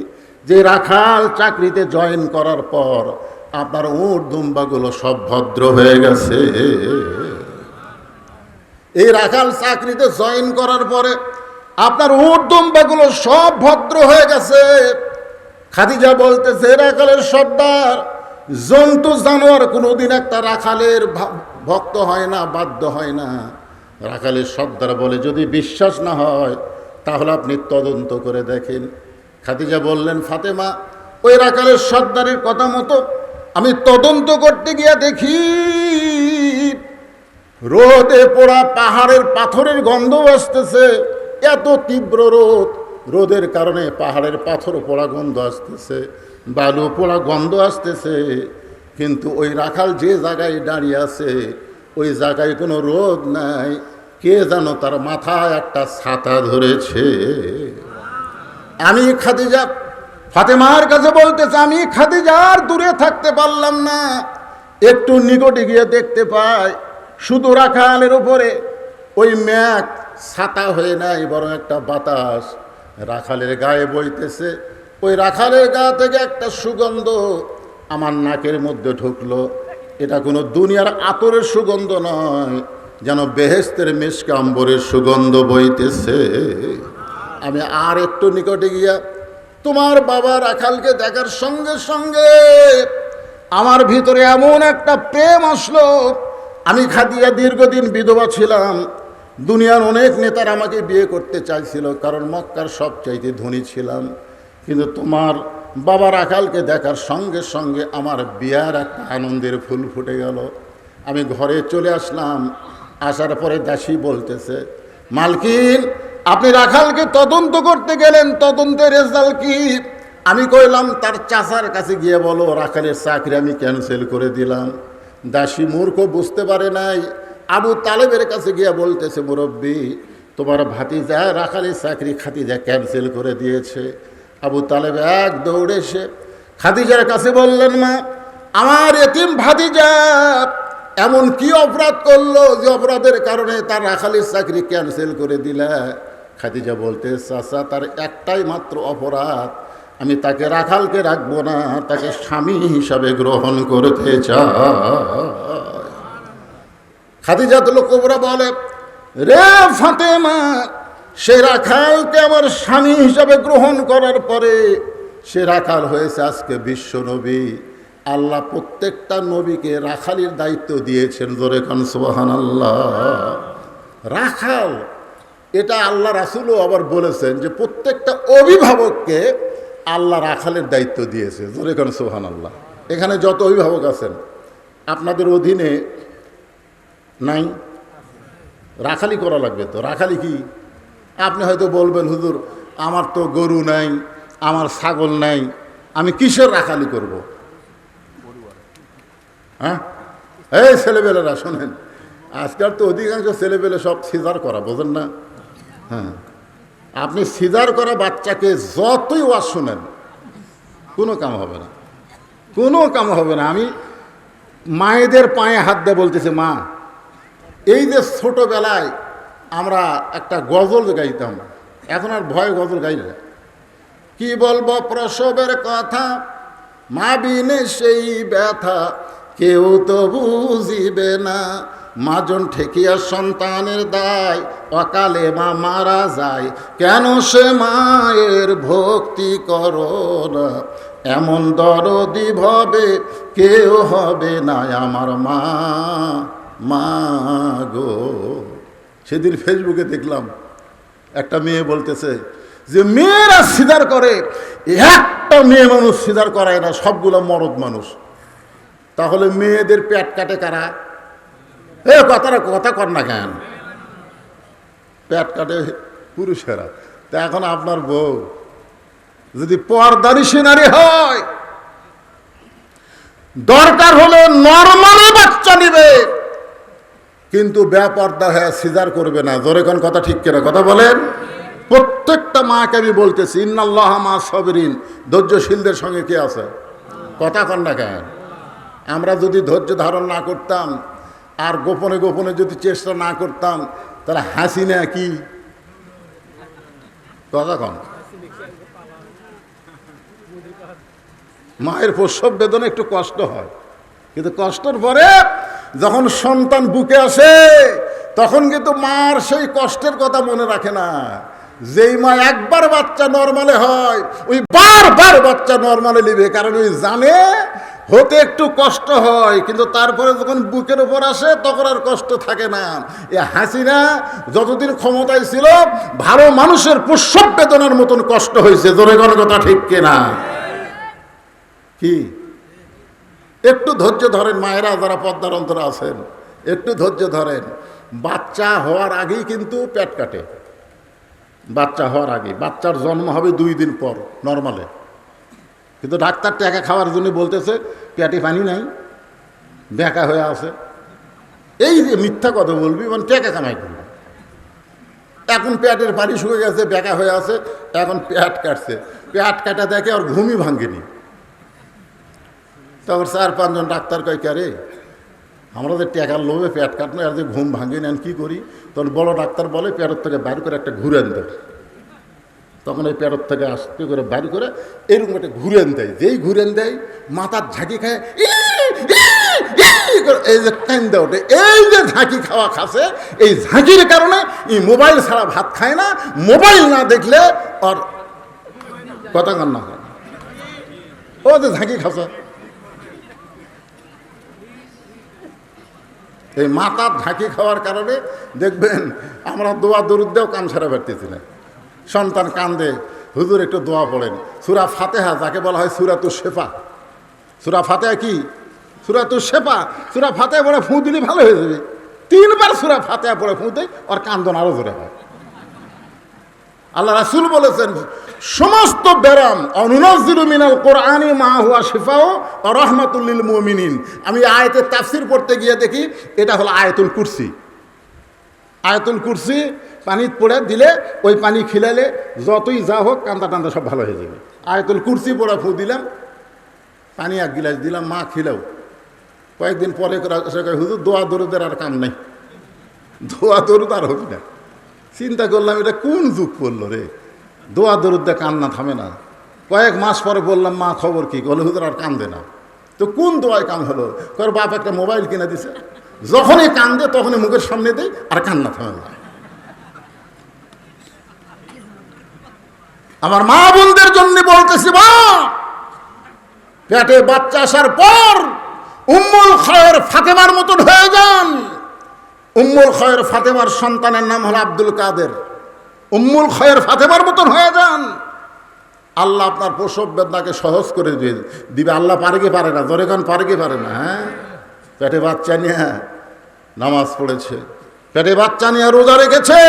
যে রাখাল চাকরিতে জয়েন করার পর আপনার উট দুম্বাগুলো সব ভদ্র হয়ে গেছে। এই রাখাল চাকরিতে জয়েন করার পরে আপনার উট দুম্বাগুলো সব ভদ্র হয়ে গেছে। খাদিজা বলতেছে রাখালের সর্দার, জন্তু জানোয়ার কোনোদিন একটা রাখালের ভক্ত হয় না, বাধ্য হয় না। রাখালের সর্দার বলে যদি বিশ্বাস না হয় তাহলে আপনি তদন্ত করে দেখেন। খাদিজা বললেন ফাতেমা ওই রাখালের সর্দারের কথা মতো আমি তদন্ত করতে গিয়ে দেখি রোদে পোড়া পাহাড়ের পাথরের গন্ধ আসতেছে। এত তীব্র রোদ, রোদের কারণে পাহাড়ের পাথর পোড়া গন্ধ আসতেছে, বালু পোড়া গন্ধ আসতেছে। কিন্তু ওই রাখাল যে জায়গায় দাঁড়িয়ে আছে ওই জায়গায় কোনো রোদ নাই, কে জানো তার মাথায় একটা ছাতা ধরেছে। আমি খাদিজা ফাতেমার কাছে বলতেছে, আমি খাদিজা আর দূরে থাকতে পারলাম না, একটু নিকটে গিয়ে দেখতে পাই শুধু রাখালের উপরে ওই মেঘ ছাতা হয়ে নাই, বরং একটা বাতাস রাখালের গায়ে বইতেছে। ওই রাখালের গা থেকে একটা সুগন্ধ আমার নাকের মধ্যে ঢুকলো। এটা কোনো দুনিয়ার আতরের সুগন্ধ নয়, যেন বেহেশতের মিশক আম্বরের সুগন্ধ বইতেছে। আমি আর একটু নিকটে গিয়া তোমার বাবা রাখালকে দেখার সঙ্গে সঙ্গে আমার ভিতরে এমন একটা প্রেম আসলো। আমি খাদিজা দীর্ঘদিন বিধবা ছিলাম, দুনিয়ার অনেক নেতারা আমাকে বিয়ে করতে চাইছিল, কারণ মক্কার সবচাইতে ধনী ছিলাম। কিন্তু তোমার বাবা রাখালকে দেখার সঙ্গে সঙ্গে আমার বিয়ার একটা আনন্দের ফুল ফুটে গেল। আমি ঘরে চলে আসলাম। আসার পরে দাসী বলতেছে মালকিন আপনি রাখালকে তদন্ত করতে গেলেন, তদন্তের রেজাল্ট কি? আমি কইলাম তার চাচার কাছে গিয়ে বলো রাখালের চাকরি আমি ক্যান্সেল করে দিলাম। দাসী মূর্খ বুঝতে পারে নাই, আবু তালেবের কাছে গিয়ে বলতেছে মুরব্বী তোমার ভাতিজা রাখালের চাকরি খাদিজা ক্যান্সেল করে দিয়েছে। আবু তালেব এক দৌড়ে এসে খাদিজার কাছে বললেন, মা আমার এতিম ভাতিজা এমন কি অপরাধ করলো যে অপরাধের কারণে তার রাখালের চাকরি ক্যান্সেল করে দিলা? খাদিজা বলতে, চাচা তার একটাই মাত্র অপরাধ, আমি তাকে রাখালকে রাখবো না, তাকে স্বামী হিসাবে গ্রহণ করতে চাই। খাদিজাতুল কুবরা বলে, রে ফাতেমা, সে রাখালকে আমার স্বামী হিসাবে গ্রহণ করার পরে সে রাখাল হয়েছে আজকে বিশ্ব নবী। আল্লাহ প্রত্যেকটা নবীকে রাখালির দায়িত্ব দিয়েছেন, জোরে খান সুবহানাল্লাহ। রাখাল এটা আল্লাহ রাসূলও আবার বলেছেন যে প্রত্যেকটা অভিভাবককে আল্লাহ রাখালের দায়িত্ব দিয়েছে, জোরে খান সুবহানাল্লাহ। এখানে যত অভিভাবক আছেন আপনাদের অধীনে নাই, রাখালি করা লাগবে। তো রাখালি কি? আপনি হয়তো বলবেন, হুজুর আমার তো গরু নাই, আমার ছাগল নাই, আমি কিসের রাখালি করব? হ্যাঁ, এই ছেলেবেলেরা শোনেন, আজকাল তো অধিকাংশ ছেলেবেলে সব সিজার করা, বোঝেন না? হ্যাঁ, আপনি সিজার করা বাচ্চাকে যতই ওয়াজ শোনেন কোনো কাম হবে না, কোনো কাম হবে না। আমি মায়েদের পায়ে হাত দিয়ে বলতেছি, মা এই যে ছোটোবেলায় আমরা একটা গজল গাইতাম, এখন আর ভয় গজল গাই না। কি বলবো প্রসবের কথা, মা বিনে সেই ব্যথা কেউ তো বুঝিবে না, মাজন ঠেকিয়া সন্তানের দায়, অকালে মা মারা যায়, কেন সে মায়ের ভক্তি করো না, এমন দরদি ভবে কেউ হবে না আমার মা, মা গো। সেদিন ফেসবুকে দেখলাম একটা মেয়ে বলতেছে যে মেয়েরা সিজার করে, একটা মেয়ে মানুষ সিজার করায় না, সবগুলো মরদ মানুষ। তাহলে মেয়েদের পেট কাটে কারা? এ কথা কর না কেন? পেট কাটে পুরুষেরা। তা এখন আপনার বউ যদি পর্দানিশী নারী হয়, দরকার হলে নরমালি বাচ্চা নিবে, কিন্তু বেপর্দা হয়ে সিজার করবে না। জোরে কোন কথা ঠিক কিনা কথা বলেন? প্রত্যেকটা মাকে আমি বলতেছি, ইন্নাল্লাহ মা সাবিরিন, ধৈর্যশীলদের সঙ্গে কে আছে? কথা কন না কেন? আমরা যদি ধৈর্য ধারণ না করতাম আর গোপনে গোপনে যদি চেষ্টা না করতাম, তাহলে হাসিনা কি কথা কন? মায়ের প্রসব বেদনা একটু কষ্ট হয়, কিন্তু কষ্টের পরে যখন সন্তান বুকে আসে তখন কিন্তু মার সেই কষ্টের কথা মনে রাখে না। যেই মা একবার বাচ্চা নর্মালে হয়, ওই বারবার বাচ্চা নর্মালে নিবে, কারণ ওই জানে হতে একটু কষ্ট হয়, কিন্তু তারপরে যখন বুকের উপর আসে তখন আর কষ্ট থাকে না। এ হাসিনা যতদিন ক্ষমতায় ছিল, ভালো মানুষের প্রসব বেদনার মতন কষ্ট হয়েছে। জোরে কোন কথা ঠিক কিনা? কি একটু ধৈর্য ধরেন মায়েরা, যারা পদ্মার অন্তরে আছেন, একটু ধৈর্য ধরেন। বাচ্চা হওয়ার আগেই কিন্তু পেট কাটে, বাচ্চা হওয়ার আগে। বাচ্চার জন্ম হবে 2 দিন পর নর্মালে, কিন্তু ডাক্তার টাকা খাওয়ার জন্য বলতেছে পেটে পানি নাই, বেঁকা হয়ে আছে। এই যে মিথ্যা কথা বলবি, মানে টাকা কামাই করবি। এখন পেটের পানি শুকে গেছে, বেঁকা হয়ে আছে, এখন পেট কাটছে। পেট কাটা দেখে আর ঘুমই ভাঙ্গেনি। তখন 4-5 জন ডাক্তার কয়, কে রে আমরা যে টাকার লোভে পেট কাটনো, আর যে ঘুম ভাঙে নেন কী করি? তখন বড় ডাক্তার বলে পেটের থেকে বাইর করে একটা ঘুরেন দেয়। তখন এই পেটের থেকে আস্তে করে বাইর করে এরকম একটা ঘুরেন দেয়। যেই ঘুরেন দেয় মাথার ঝাঁকি খায়, এই যে কান্দা ওঠে। এই যে ঝাঁকি খাওয়া খাসে, এই ঝাঁকির কারণে এই মোবাইল ছাড়া ভাত খায় না। মোবাইল না দেখলে আর কথা কান না, ও যে ঝাঁকি খাসে। এই মাথার ঝাঁকি খাওয়ার কারণে দেখবেন আমরা দোয়া দরুদ দেও কান ছাড়া পারতেছি না। সন্তান কান্দে, হুজুর একটু দোয়া পড়েন। সূরা ফাতিহা, যাকে বলা হয় সূরাতুশ শিফা। সূরা ফাতিহা কি? সূরাতুশ শিফা। সূরা ফাতিহা পড়ে ফুঁ দিলে ভালো হয়ে যাবে। 3 বার সূরা ফাতিহা পড়ে ফুঁ দেয়, আর কান্দন আরো জোরে হয়। আল্লাহ রাসূল বলেছেন সমস্ত ব্যারাম অনুনাজ্জিলু মিনাল কোরআনি মা হুয়া শিফাউ ওয়া রাহমাতুল লিল মুমিনিন। আমি আয়াতের তাফসীর পড়তে গিয়ে দেখি এটা হলো আয়াতুল কুরসি। আয়াতুল কুরসি পানি পড়ে দিলে ওই পানি খিলালে যতই যা হোক কান্দা টান্দা সব ভালো হয়ে যাবে। আয়াতুল কুরসি পড়া ফু দিলাম, পানি এক গিলাস দিলাম, মা খিলাও। কয়েকদিন পরে হুজুর দোয়া দরুদের আর কাম নাই, দোয়া দরুদ আর হবি না। চিন্তা করলাম এটা কোন যুগ পড়লো রে, দোয়া দরুদ কান্না থামে না। কয়েক মাস পরে বললাম মা খবর কি, বলে হুজুর আর কান্দে না। তো কোন দোয়ায় কাম হলো? কর বাপ একটা মোবাইল কিনে দিছে, যখনই কান্দে তখনই মুখের সামনে দেয় আর কান্না থামে না। আমার মা বোনদের জন্য বলতেছি, মা পেটে বাচ্চা আসার পর উম্মুল খায়র ফাতেমার মতন হয়ে যান। উম্মুল খায়র ফাতেমার সন্তানের নাম হলো আব্দুল কাদের। উম্মুল খায়র ফাতেমার মতন হয়ে যান, আল্লাহ আপনার প্রসব বেদনাকে সহজ করে দিবে। আল্লাহ পারে কি পারে না? জোরে গান পারে কি পারে না? হ্যাঁ, পেটে বাচ্চা নিয়ে নামাজ পড়েছে, পেটে বাচ্চা নিয়ে রোজা রেখেছে,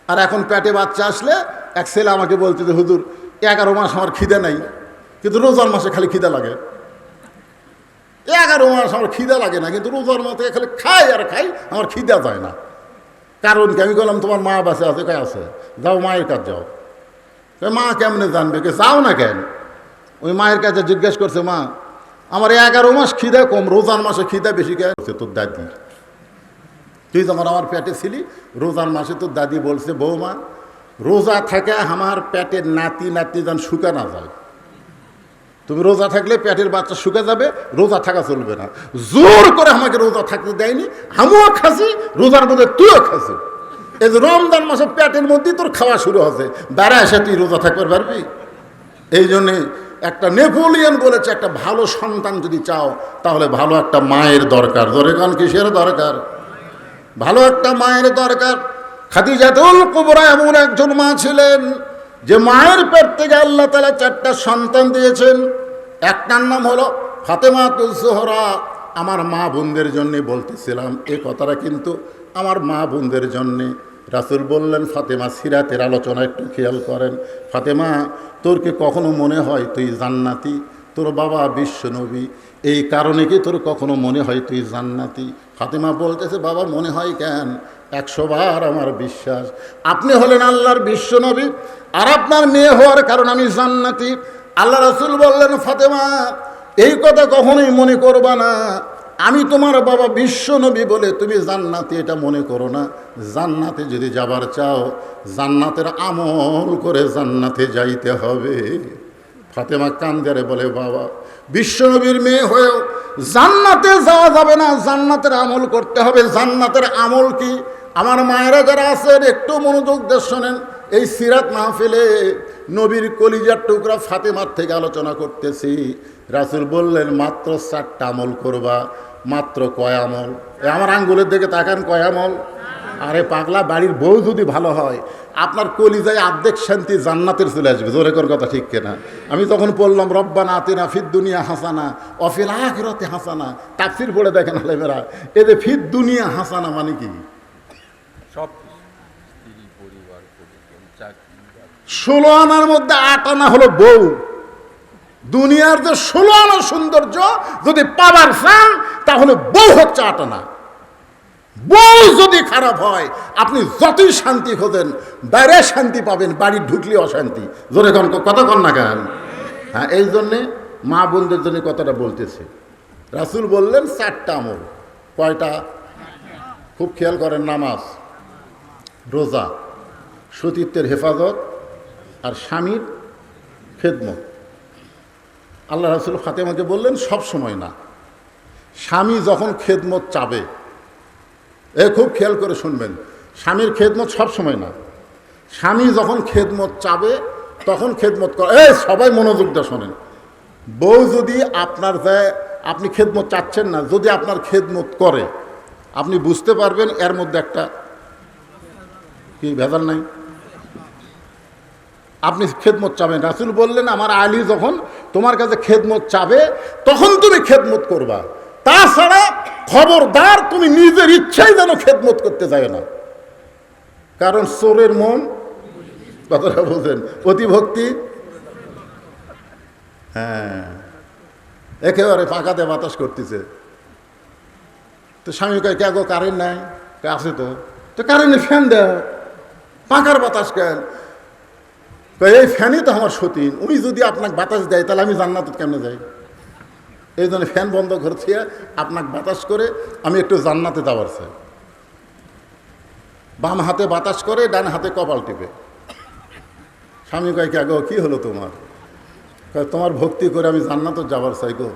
আর এখন পেটে বাচ্চা আসলে এক ছেলে আমাকে বলছে যে হুজুর 11 মাস আমার খিদে নাই, কিন্তু রোজার মাসে খালি খিদে লাগে। 11 মাস আমার খিদে লাগে না, কিন্তু রোজার মাসে খালি খাই আর খাই, আমার খিদে যায় না। কারণ কি? আমি বললাম তোমার মা বাসে আছে, কে আছে? যাও মায়ের কাছে যাও। মা কেমনে জানবে? কে যাও না কেন? ওই মায়ের কাছে জিজ্ঞেস করছে, মা আমার 11 মাস খিদে কম, রোজার মাসে খিদে বেশি কে? তোর দাদি, তুই যখন আমার পেটে ছিলি রোজার মাসে তোর দাদি বলছে বৌমা রোজা থাকে আমার পেটের নাতি নাতি যেন শুকা না যায়। তুমি রোজা থাকলে পেটের বাচ্চা শুকা যাবে, রোজা থাকা চলবে না। জোর করে আমাকে রোজা থাকতে দেয়নি, আমিও খাসি, রোজার মধ্যে তুইও খাসি। এই যে রমজান মাসে পেটের মধ্যেই তোর খাওয়া শুরু হচ্ছে, বেড়া এসে তুই রোজা থাকতে পারবি? এই জন্যে একটা নেপোলিয়ন বলেছে, একটা ভালো সন্তান যদি চাও তাহলে ভালো একটা মায়ের দরকার। ধরে কান কিসের দরকার? ভালো একটা মায়ের দরকার। খাদিজাতুল কুবরা এমন একজন মা ছিলেন যে মায়ের পেট থেকে আল্লাহ তাআলা 4টা সন্তান দিয়েছেন। একটার নাম হলো ফাতেমাতুজ জোহরা। আমার মা বোনদের জন্যে বলতেছিলাম, এই কথাটা কিন্তু আমার মা বোনদের জন্যে। রাসূল বললেন, ফাতেমা সিরাতের আলোচনা একটু খেয়াল করেন। ফাতেমা, তোর কি কখনো মনে হয় তুই জান্নাতি? তোর বাবা বিশ্ব নবী, এই কারণে কি তোর কখনো মনে হয় তুই জান্নাতি? ফাতেমা বলতেছে, বাবা মনে হয় কেন? 100 বার আমার বিশ্বাস আপনি হলেন আল্লাহর বিশ্ব নবী, আর আপনার মেয়ে হওয়ার কারণ আমি জান্নাতি। আল্লাহ রাসূল বললেন, ফাতেমা এই কথা কখনোই মনে করবা না, আমি তোমার বাবা বিশ্ব নবী বলে তুমি জান্নাতি এটা মনে করো না। জান্নাতে যদি যাবার চাও জান্নাতের আমল করে জান্নাতে যাইতে হবে। ফাতেমা কান্দারে বলে, বাবা বিশ্বনবীর মেয়ে হয়েও জান্নাতে যাওয়া যাবে না, জান্নাতের আমল করতে হবে। জান্নাতের আমল কি? আমার মায়েরা যারা আছেন একটু মনোযোগ দিয়ে শোনেন। এই সিরাত মাহফিলে নবীর কলিজার টুকরা ফাতেমার থেকে আলোচনা করতেছি। রাসূল বললেন মাত্র 4টা আমল করবা। মাত্র কয় আমল? আমার আঙ্গুলের দিকে তাকান, কয় আমল? আরে পাগলা, বাড়ির বউ যদি ভালো হয় আপনার কলিজায় অর্ধেক শান্তি জান্নাতের চলে আসবে। জোরে কর কথা, ঠিক কিনা? আমি তখন বললাম রব্বানা আতিনা ফিদ দুনিয়া হাসানা ওয়া ফিল আখিরাতি হাসানা। তাফসীর পড়ে দেখেন আলেমেরা, এতে ফিদ দুনিয়া হাসানা মানে কি?
সব
16 আনার মধ্যে 8 আনা হলো বউ। দুনিয়ার যে 16 আনা সৌন্দর্য যদি পাবার চান তাহলে বউ হচ্ছে 8 আনা। বউ যদি খারাপ হয় আপনি যতই শান্তি খোঁজেন বাইরে শান্তি পাবেন, বাড়ি ঢুকলে অশান্তি। জোরে কথা কন না কেন? হ্যাঁ, এই জন্যে মা বোনদের জন্য কথাটা বলতেছে। রাসূল বললেন 4টা আমল। কয়টা? খুব খেয়াল করেন, নামাজ, রোজা, সতীত্বের হেফাজত আর স্বামীর খেদমত। আল্লাহ রাসূল ফাতেমাকে বললেন সব সময় না, স্বামী যখন খেদমত চাবে, খুব খেয়াল করে শুনবেন, স্বামীর খেদমত সব সময় না, স্বামী যখন খেদমত চাবে তখন খেদমত করে। সবাই মনোযোগ দিয়ে শোনেন। বউ যদি আপনার আপনি খেদমত চাচ্ছেন না, যদি আপনার খেদমত করে আপনি বুঝতে পারবেন এর মধ্যে একটা কি ভেজাল নাই। আপনি খেদমত চাবেন। রাসূল বললেন আমার আলী যখন তোমার কাছে খেদমত চাবে তখন তুমি খেদমত করবা, তাছাড়া খবরদার তুমি নিজের ইচ্ছাই যেন খেদমত করতে যায় না। কারণ চোরের মন কথাটা বলছেন, অতিভক্তি। হ্যাঁ, একেবারে ফাঁকাতে বাতাস করতেছে। তো স্বামী কয়, কে গো কারেন্ট নাই? আছে তো। তো কারেন্টে ফ্যান দেয়, পাখার বাতাস কেন? এই ফ্যানই তো আমার সতীন, উনি যদি আপনাকে বাতাস দেয় তাহলে আমি জান্নাতে কেমনে যাই? এই জন্য ফ্যান বন্ধ করছি, আপনাকে বাতাস করে আমি একটু জান্নাতে যাওয়ার চাই। বাম হাতে বাতাস করে, ডান হাতে কপাল টিপে। স্বামী কয়, কে গো কী হলো তোমার? কয়, তোমার ভক্তি করে আমি জান্নাতে যাবার চাই গো।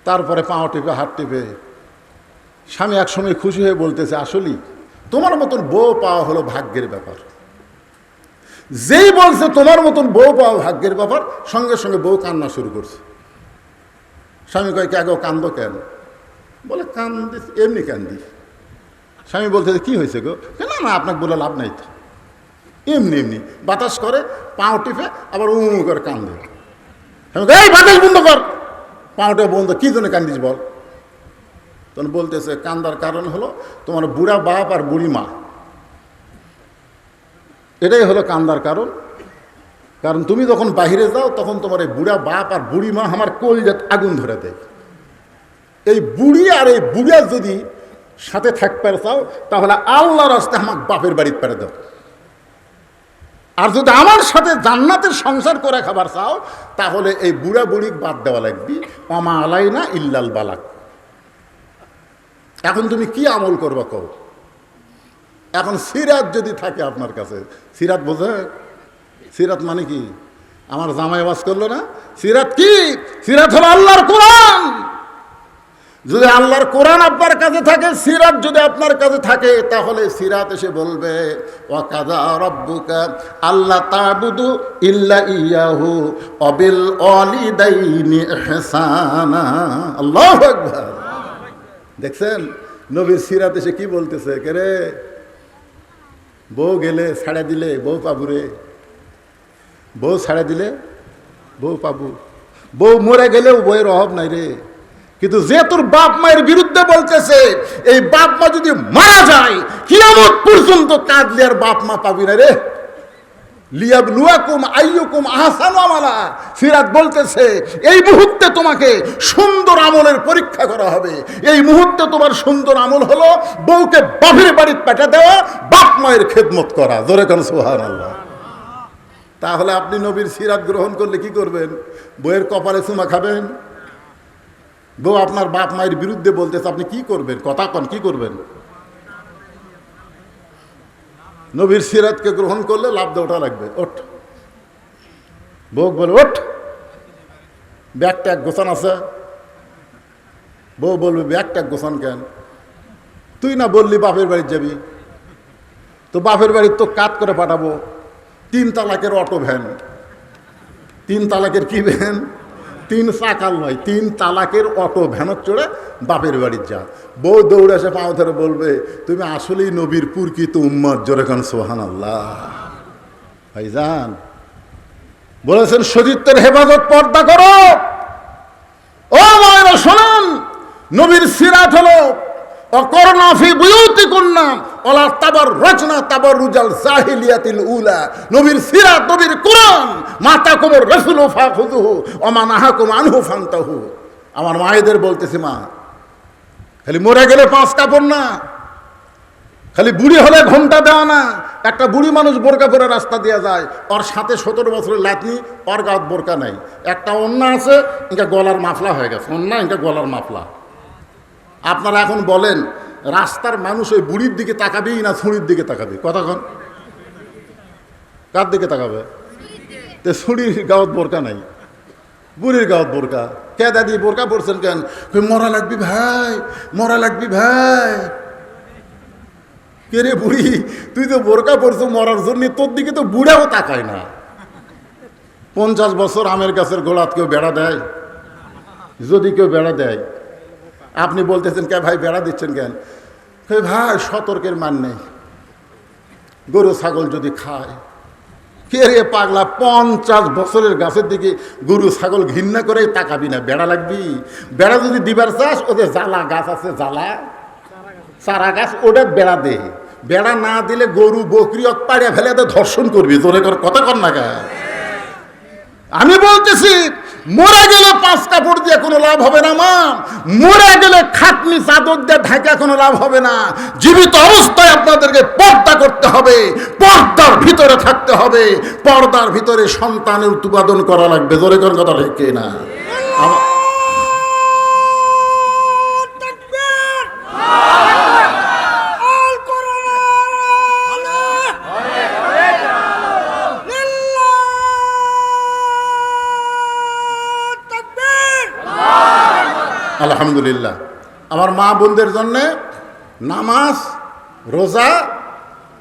তারপরে পাও টিপে, হাত টিপে। স্বামী একসময় খুশি হয়ে বলতেছে, আসলেই তোমার মতন বউ পাওয়া হলো ভাগ্যের ব্যাপার। যেই বলছে তোমার মতন বউ পাওয়া ভাগ্যের ব্যাপার, সঙ্গে সঙ্গে বউ কান্না শুরু করছে। স্বামী কয়, কে গো কান্দো কেন? বলে, কান্দি এমনি কান্দি। স্বামী বলতেছে, কি হয়েছে গো? না না, আপনাকে বলে লাভ নাই তো, এমনি এমনি বাতাস করে, পাও টিপে, আবার করে কান্দে। স্বামী কয়, এই বাতাস বন্ধ কর, পাওটা বন্ধ। কি জন্য কান্দিস বল? তখন বলতেছে, কান্দার কারণ হলো তোমার বুড়া বাপ আর বুড়ি মা, এটাই হলো কান্দার কারণ। কারণ তুমি যখন বাহিরে যাও তখন তোমার এই বুড়া বাপ আর বুড়ি মা আমার কলিজাত আগুন ধরে দেয়। এই বুড়ি আর এই বুড়া যদি সাথে থাকতে চাও তাহলে আল্লাহর রাস্তায় আমার বাপের বাড়িতে পেরে দাও। আর যদি আমার সাথে জান্নাতের সংসার করে খাবার চাও তাহলে এই বুড়া বুড়ি বাদ দেওয়া লাগবে। অমা আলাইনা ইল্লাল বালাক। এখন তুমি কি আমল করবা কও? এখন সিরাত যদি থাকে আপনার কাছে, সিরাত বোঝে? সিরাত মানে কি? আমার জামাই আওয়াজ করলো না, সিরাত কি? সিরাত হলো আল্লাহর কোরআন। যদি আল্লাহর কোরআন আপনার কাছে থাকে, সিরাত যদি আপনার কাছে থাকে, তাহলে সিরাত এসে বলবে, ওয়া কাযা রাব্বুকা আল্লা তা'বুদু ইল্লা ইয়াহু ওয়া বিল ওয়ালিদাইনি ইহসানা। আল্লাহু আকবার। দেখছেন নবীর সিরাত এসে কি বলতেছে? কে রে, বউ গেলে ছাড়া দিলে বউ পাবুরে, বউ ছাড়া দিলে বউ পাবু, বউ মরে গেলেও বউয়ের অভাব নাই রে। কিন্তু যে তোর বাপ মায়ের বিরুদ্ধে বলতেছে, এই বাপ মা যদি মারা যায় কিয়ামত পর্যন্ত কাঁদলে আর বাপ মা পাবি না রে। লিয়াবলুয়াকুম আইয়ুকুম আহসানু আমালা। সিরাত বলতেছে এই মুহূর্তে তোমাকে সুন্দর আমলের পরীক্ষা করা হবে। এই মুহূর্তে তোমার সুন্দর আমল হলো বউকে বাপের বাড়িতে পাঠা দেওয়া, বাপ মায়ের খেদমত করা। জোরে কেন সুবহানাল্লাহ। তাহলে আপনি নবীর সিরাত গ্রহণ করলে কি করবেন? বউয়ের কপালে চুমা খাবেন? বউ আপনার বাপ মায়ের বিরুদ্ধে বলতেছে, আপনি কি করবেন? কথা কন, কি করবেন? নবীর সিরাতকে গ্রহণ করলে লাভ দেওয়াটা লাগবে। ওঠ, বউ বলে ওঠ, ব্যাগটা এক গোছান আছে। বউ বলবে, ব্যাগটা এক গোছান কেন? তুই না বললি বাপের বাড়ি যাবি, তো বাপের বাড়ির তো কাজ করে পাঠাবো 3 তালাকের অটো ভ্যান। 3 তালাকের কি ভ্যান? 3 চাকাল নয়, 3 তালাকের অটো ভ্যানত চড়ে বাপের বাড়ির যা। বউ দৌড়ে এসে পাও ধরে বলবে, তুমি আসলেই নবীর প্রকৃত উম্মত। জোরে কান সুবহানাল্লাহ। ভাইজান বলেছেন সতীত্বের হেফাজত, পর্দা করো। ও মায়েরা শোনান, নবীর সিরাত হলো অকরনা ফি বুয়ুতিকুন্না ওয়ালা তাবাররাজনা তাবাররুজাল জাহিলিয়াতিল উলা। নবীর সিরাত, নবীর কোরআন, মাতাকুমুর রাসূলু ফাখুযুহু ওয়া মা নাহাকুম আনহু ফান্তাহু। আমার মায়েদের বলতেছি, মা খালি মরে গেলে 5 কাপড় না, খালি বুড়ি হলে ঘোমটা দেওয়া না। একটা বুড়ি মানুষ বোরকা পরে রাস্তা দিয়ে যায়, ওর সাথে 17 বছরের লাতনি, ওর গাত বোরকা নাই। একটা ওন্না আছে, ইনকা গলার মাফলা হয়ে গেছে, ওন্না ইনকা গলার মাফলা। আপনারা এখন বলেন রাস্তার মানুষ ওই বুড়ির দিকে তাকাবেই না ছুরির দিকে তাকাবে? কতক্ষণ কার দিকে তাকাবে? তো ছুরির গাওয়াত বোরকা নাই, বুড়ির গাওয়াত বোরকা। কে দাদি বোরকা পড়ছেন কেন? মরা লাগবি ভাই, মরা লাগবি ভাই। কে রে বুড়ি, তুই তো বোরকা পড়ছো মরার জন্য, তোর দিকে তো বুড়াও তাকায় না। 50 বছর আমের গাছের গোড়াত কেউ বেড়া দেয়? যদি কেউ বেড়া দেয়, আপনি বলতেছেন কে ভাই বেড়া দিচ্ছেন কেন? ভাই সতর্কের মান নেই। গরু ছাগল যদি খায়, কে রে পাগলা, 50 বছরের গাছের দিকে গরু ছাগল ঘৃণা করে তাকাবি না? বেড়া লাগবি? বেড়া যদি দিবার চাস, ওদের জ্বালা গাছ আছে, জ্বালা চারা গাছ, ওটা বেড়া দে। বেড়া না দিলে গরু বকরি পাড়িয়া ফেলে ধর্ষণ করবি, জোরে কর কথা কর না গা। আমি বলতেছি মরে গেলে 5 কাপড় দিয়ে কোনো লাভ হবে না মা, মরে গেলে খাটনি চাদর দিয়ে ঢাকা কোনো লাভ হবে না। জীবিত অবস্থায় আপনাদেরকে পর্দা করতে হবে, পর্দার ভিতরে থাকতে হবে, পর্দার ভিতরে সন্তানের উৎপাদন করা লাগবে। জোরে কোন কথা ঠিক না? আলহামদুলিল্লাহ, আমার মা বোনদের জন্যে নামাজ, রোজা,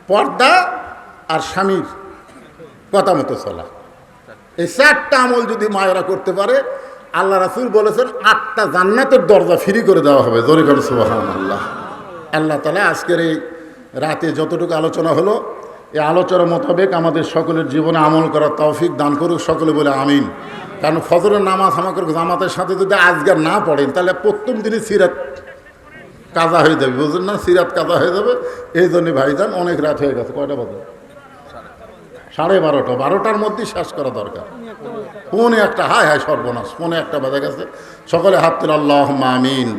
পর্দা আর স্বামীর কথা মতো চলা, এই 4টা আমল যদি মায়েরা করতে পারে, আল্লাহ রাসূল বলেছেন 8টা জান্নাতের দরজা ফ্রি করে দেওয়া হবে। জোরে করে সুবহানাল্লাহ। আল্লাহ তাআলা আজকের এই রাতে যতটুকু আলোচনা হলো, এই আলোচনা মোতাবেক আমাদের সকলের জীবনে আমল করার তৌফিক দান করুক সকলে বলে আমিন। কারণ ফজরের নামাজ আমাকে জামাতের সাথে যদি আজকাল না পড়েন তাহলে প্রথম দিনই সিরাত কাজা হয়ে যাবে, বুঝলেন না? সিরাত কাজা হয়ে যাবে। এই জন্যই ভাইজান অনেক রাত হয়ে গেছে। কয়টা বাজে? 12:30। 12টার মধ্যেই শেষ করা দরকার। 1:45, হায় হায় সর্বনাশ, 1:45 বাজে গেছে। সকলে হাত তুলে আল্লাহুম্মা আমিন।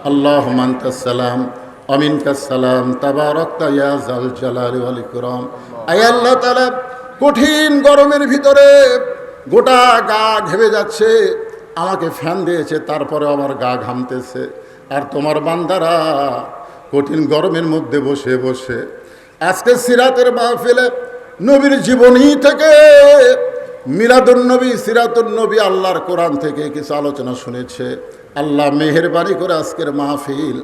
আল্লাহুম্মা আনতাস সালাম ওয়া মিনকাস সালাম তাবারাকতা ইয়া যাল জালালি ওয়াল ইকরাম। আয় আল্লাহ তাআলা, কঠিন গরমের ভিতরে গোটা গা ঘেমে যাচ্ছে, আমাকে ফ্যান দিয়েছে তারপরে আমার গা ঘামতেছে, আর তোমার বান্দারা কঠিন গরমের মধ্যে বসে বসে আজকে সিরাতের মাহফিলে নবীর জীবনী থেকে মিলাদুন নবী, সিরাতুন নবী, আল্লাহর কোরআন থেকে কিছু আলোচনা শুনেছে। আল্লাহ মেহেরবানি করে আজকের মাহফিল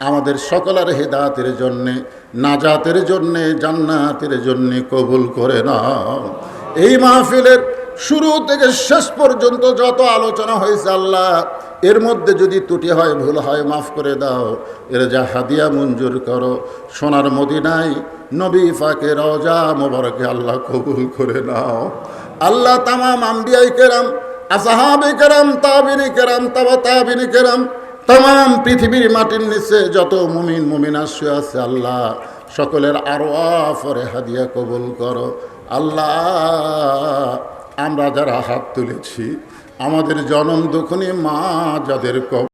আমাদের সকলের হেদায়েতের জন্যে, নাজাতের জন্যে, জান্নাতের জন্যে কবুল করে নাও। এই মাহফিলের শুরু থেকে শেষ পর্যন্ত যত আলোচনা হয়েছে আল্লাহ, এর মধ্যে যদি ত্রুটি হয়, ভুল হয়, মাফ করে দাও। এর যা হাদিয়া মঞ্জুর করো, সোনার মদিনায় নবী পাকের রওজা মোবারকে আল্লাহ কবুল করে নাও। আল্লাহ তামাম আম্বিয়াই কেরাম, আসহাবে কেরাম, তাবিনী কেরাম, তাবা তাবিনী কেরাম, তামাম পৃথিবীর মাটির নিচে যত মুমিন মুমিনা শুয়ে আছে আল্লাহ, সকলের আরওয়াফে হাদিয়া কবুল করো। আল্লাহ, আমরা যারা হাত তুলেছি, আমাদের জনম দুঃখিনী মা যাদের